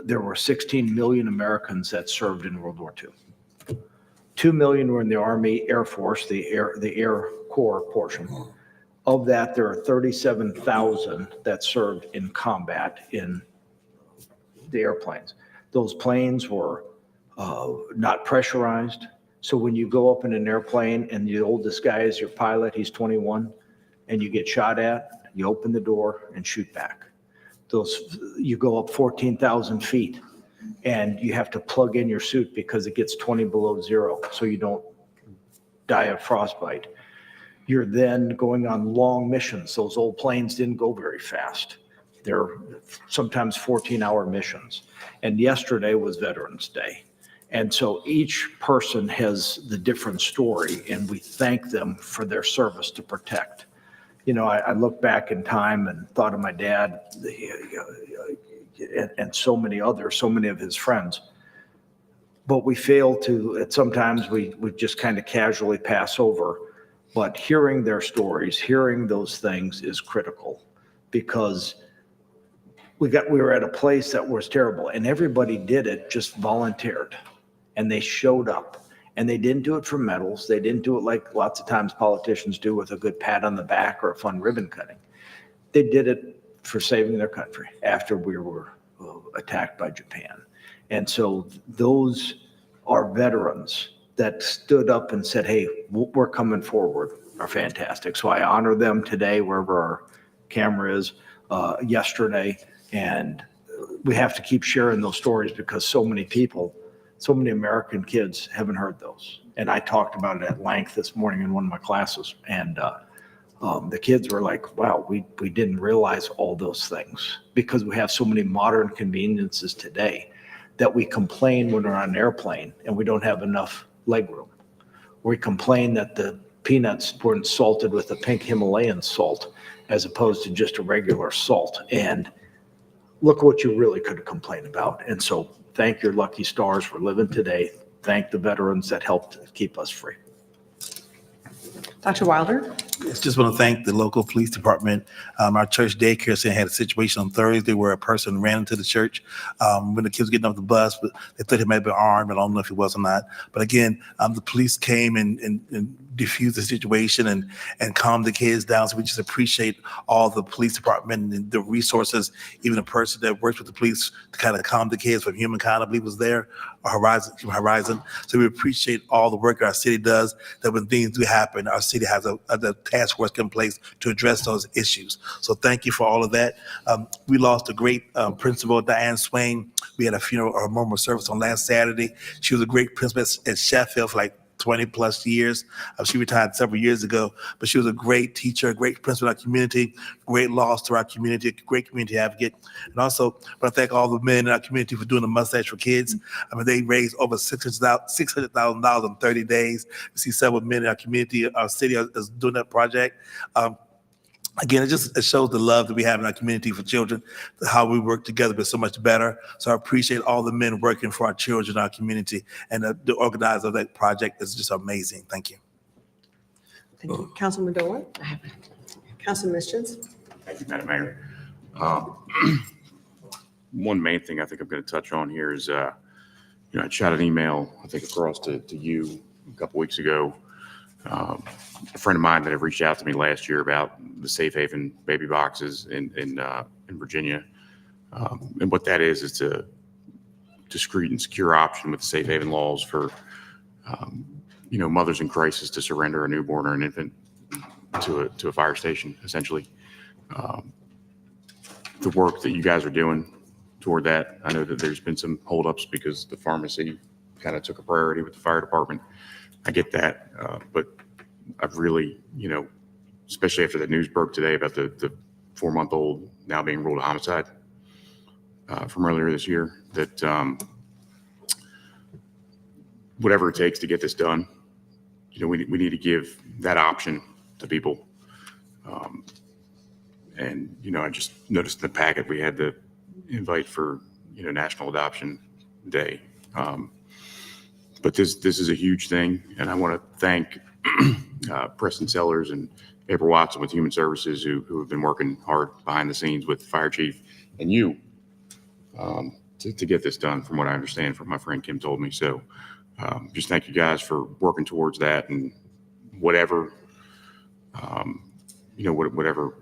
there were 16 million Americans that served in World War II. 2 million were in the Army Air Force, the Air Corps portion. Of that, there are 37,000 that served in combat in the airplanes. Those planes were not pressurized. So when you go up in an airplane and the oldest guy is your pilot, he's 21, and you get shot at, you open the door and shoot back. You go up 14,000 feet and you have to plug in your suit because it gets 20 below zero so you don't die of frostbite. You're then going on long missions. Those old planes didn't go very fast. They're sometimes 14-hour missions. And yesterday was Veterans Day. And so each person has the different story, and we thank them for their service to protect. I look back in time and thought of my dad and so many others, so many of his friends. But we fail to, sometimes we just kind of casually pass over. But hearing their stories, hearing those things is critical. because we were at a place that was terrible, and everybody did it, just volunteered, and they showed up. And they didn't do it for medals. They didn't do it like lots of times politicians do with a good pat on the back or a fun ribbon cutting. They did it for saving their country after we were attacked by Japan. And so those are veterans that stood up and said, hey, we're coming forward, are fantastic. So I honor them today, wherever our camera is, yesterday. And we have to keep sharing those stories because so many people, so many American kids haven't heard those. And I talked about it at length this morning in one of my classes. And the kids were like, wow, we didn't realize all those things because we have so many modern conveniences today that we complain when we're on an airplane and we don't have enough legroom. We complain that the peanuts weren't salted with a pink Himalayan salt as opposed to just a regular salt. And look what you really could complain about. And so thank your lucky stars for living today. Thank the veterans that helped keep us free. Dr. Wilder? I just want to thank the local police department. Our church daycare center had a situation on Thursday where a person ran into the church when the kids were getting off the bus, but they thought he might have been armed. I don't know if he was or not. But again, the police came and diffused the situation and calmed the kids down. So we just appreciate all the police department and the resources, even the person that works with the police to kind of calm the kids from Humankind, I believe was there, or Horizon. So we appreciate all the work our city does, that when things do happen, our city has a task force in place to address those issues. So thank you for all of that. We lost a great principal, Diane Swain. We had a funeral or a memorial service on last Saturday. She was a great principal at Sheffield for like 20 plus years. She retired several years ago, but she was a great teacher, a great principal in our community, great loss to our community, a great community advocate. And also, I want to thank all the men in our community for doing the mustache for kids. I mean, they raised over $600,000 in 30 days. We see several men in our community, our city is doing that project. Again, it shows the love that we have in our community for children, how we work together is so much better. So I appreciate all the men working for our children in our community, and the organizer of that project is just amazing. Thank you. Thank you. Councilman Dolan? Councilman Mischins? Thank you, Madam Mayor. One main thing I think I'm going to touch on here is, I shot an email, I think, across to you a couple weeks ago. A friend of mine that had reached out to me last year about the Safe Haven baby boxes in Virginia. And what that is, it's a discreet and secure option with the Safe Haven laws for, mothers in crisis to surrender a newborn or an infant to a fire station, essentially. The work that you guys are doing toward that, I know that there's been some holdups because the pharmacy kind of took a priority with the fire department. I get that, but I've really, especially after that news broke today about the 4-month-old now being ruled a homicide from earlier this year, that whatever it takes to get this done, we need to give that option to people. And, I just noticed in the packet we had the invite for, National Adoption Day. But this is a huge thing, and I want to thank Preston Sellers and April Watson with Human Services who have been working hard behind the scenes with the fire chief and you to get this done, from what I understand from my friend Kim told me. So just thank you guys for working towards that, and whatever, whatever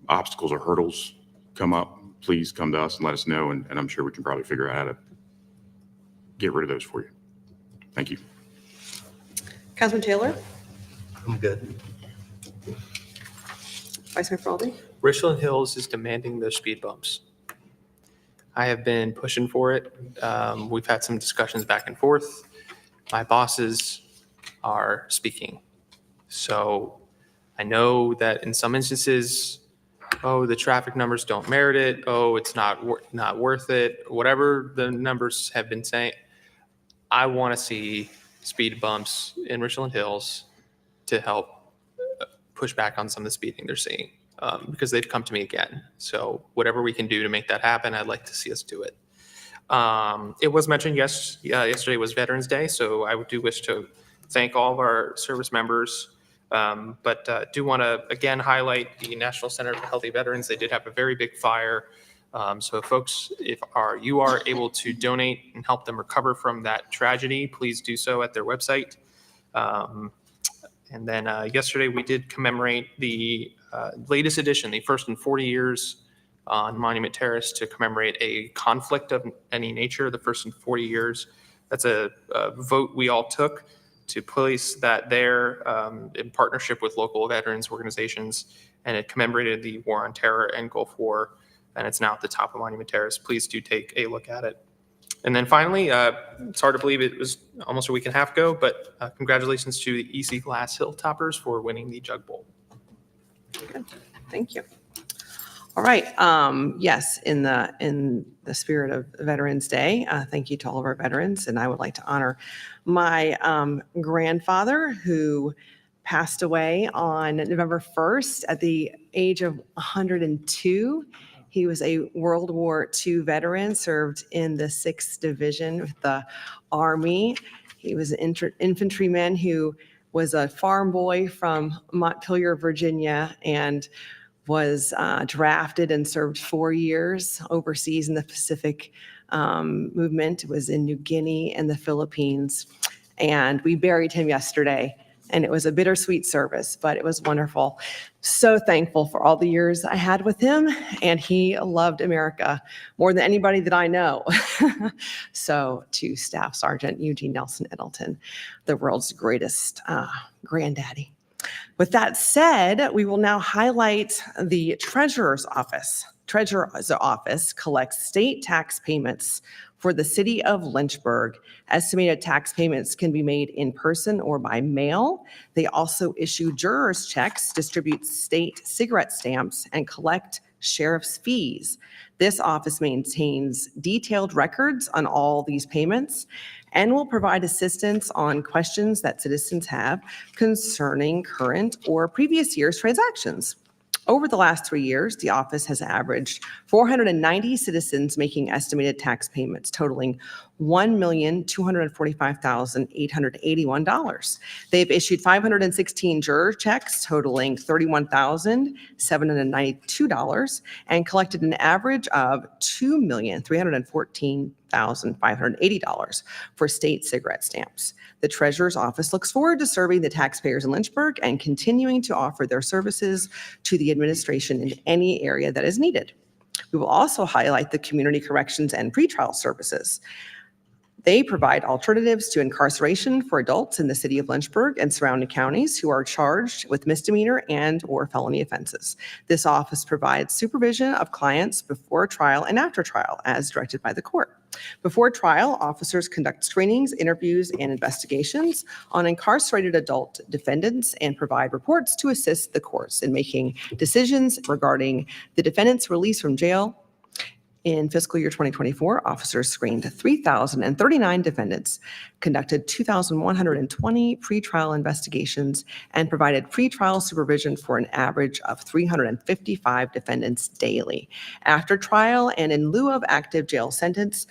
obstacles or hurdles come up, please come to us and let us know, and I'm sure we can probably figure out how to get rid of those for you. Thank you. Councilman Taylor? I'm good. Vice Mayor Fraldy? Richland Hills is demanding those speed bumps. I have been pushing for it. We've had some discussions back and forth. My bosses are speaking. So I know that in some instances, the traffic numbers don't merit it. It's not worth it. Whatever the numbers have been saying, I want to see speed bumps in Richland Hills to help push back on some of the speeding they're seeing, because they've come to me again. So whatever we can do to make that happen, I'd like to see us do it. It was mentioned yesterday was Veterans Day, so I do wish to thank all of our service members But do want to again highlight the National Center for Healthy Veterans. They did have a very big fire. So folks, if you are able to donate and help them recover from that tragedy, please do so at their website. And then yesterday we did commemorate the latest edition, the first in 40 years on Monument Terrace, to commemorate a conflict of any nature, the first in 40 years. That's a vote we all took to place that there in partnership with local veterans organizations, and it commemorated the War on Terror and Gulf War, and it's now at the top of Monument Terrace. Please do take a look at it. And then finally, it's hard to believe it was almost a week and a half ago, but congratulations to the EC Glass Hilltoppers for winning the Jug Bowl. Good. Thank you. All right. Yes, in the spirit of Veterans Day, thank you to all of our veterans, and I would like to honor my grandfather, who passed away on November 1st at the age of 102. He was a World War II veteran, served in the 6th Division with the Army. He was an infantryman who was a farm boy from Montpelier, Virginia, and was drafted and served 4 years overseas in the Pacific movement. It was in New Guinea and the Philippines. And we buried him yesterday. And it was a bittersweet service, but it was wonderful. So thankful for all the years I had with him. And he loved America more than anybody that I know. So to Staff Sergeant Eugene Nelson Edelton, the world's greatest granddaddy. With that said, we will now highlight the Treasurer's Office. Treasurer's Office collects state tax payments for the city of Lynchburg. Estimated tax payments can be made in person or by mail. They also issue jurors' checks, distribute state cigarette stamps, and collect sheriff's fees. This office maintains detailed records on all these payments and will provide assistance on questions that citizens have concerning current or previous year's transactions. Over the last 3 years, the office has averaged 490 citizens making estimated tax payments totaling $1,245,881. They've issued 516 juror checks totaling $31,792 and collected an average of $2,314,580 for state cigarette stamps. The Treasurer's Office looks forward to serving the taxpayers in Lynchburg and continuing to offer their services to the administration in any area that is needed. We will also highlight the Community Corrections and Pretrial Services. They provide alternatives to incarceration for adults in the city of Lynchburg and surrounding counties who are charged with misdemeanor and/or felony offenses. This office provides supervision of clients before trial and after trial, as directed by the court. Before trial, officers conduct screenings, interviews, and investigations on incarcerated adult defendants and provide reports to assist the courts in making decisions regarding the defendant's release from jail. In fiscal year 2024, officers screened 3,039 defendants, conducted 2,120 pretrial investigations, and provided pretrial supervision for an average of 355 defendants daily. After trial and in lieu of active jail sentence,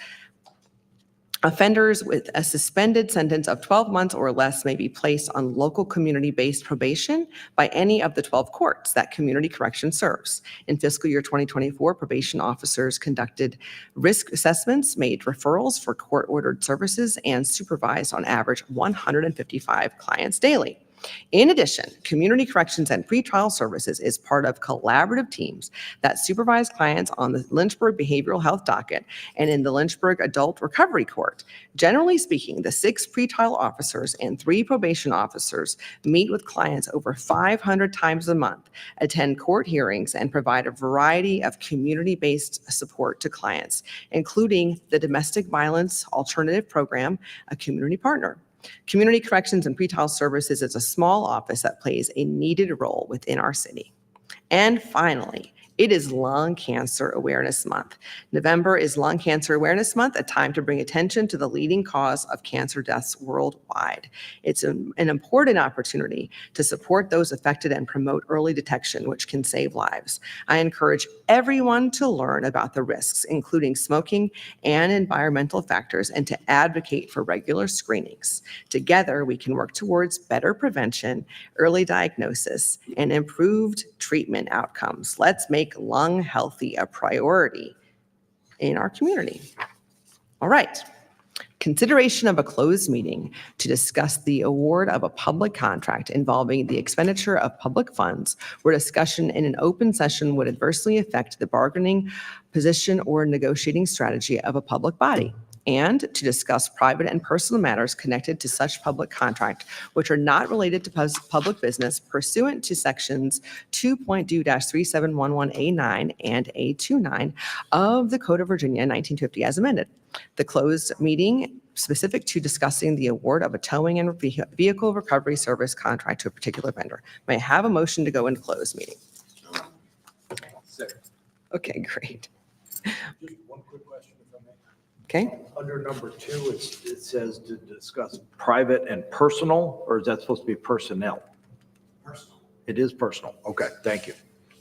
offenders with a suspended sentence of 12 months or less may be placed on local community-based probation by any of the 12 courts that Community Correction serves. In fiscal year 2024, probation officers conducted risk assessments, made referrals for court-ordered services, and supervised on average 155 clients daily. In addition, Community Corrections and Pretrial Services is part of collaborative teams that supervise clients on the Lynchburg Behavioral Health Docket and in the Lynchburg Adult Recovery Court. Generally speaking, the 6 pretrial officers and 3 probation officers meet with clients over 500 times a month, attend court hearings, and provide a variety of community-based support to clients, including the Domestic Violence Alternative Program, a community partner. Community Corrections and Pretrial Services is a small office that plays a needed role within our city. And finally, It is Lung Cancer Awareness Month. November is Lung Cancer Awareness Month, a time to bring attention to the leading cause of cancer deaths worldwide. It's an important opportunity to support those affected and promote early detection, which can save lives. I encourage everyone to learn about the risks, including smoking and environmental factors, and to advocate for regular screenings. Together, we can work towards better prevention, early diagnosis, and improved treatment outcomes. Let's make lung healthy a priority in our community. All right. Consideration of a closed meeting to discuss the award of a public contract involving the expenditure of public funds where discussion in an open session would adversely affect the bargaining position or negotiating strategy of a public body, and to discuss private and personal matters connected to such public contract which are not related to public business pursuant to sections 2.2-3711A9 and A29 of the Code of Virginia 1950 as amended. The closed meeting specific to discussing the award of a towing and vehicle recovery service contract to a particular vendor. May I have a motion to go into closed meeting? Okay, great. Just one quick question, if I may. Okay. Under number 2, it says to discuss private and personal, or is that supposed to be personnel? Personal. It is personal. Okay, thank you.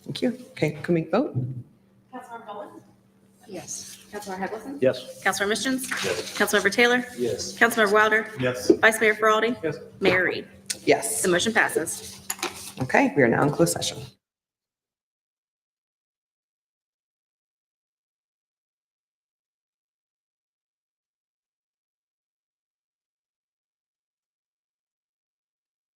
Thank you. Okay, can we vote? Councilmember Dolan? Yes. Councilmember Hegelson? Yes. Councilmember Missions? Councilmember Taylor? Yes. Councilmember Wilder? Yes. Vice Mayor Faraldi? Yes. Mayor Reed? Yes. The motion passes. Okay, we are now in closed session.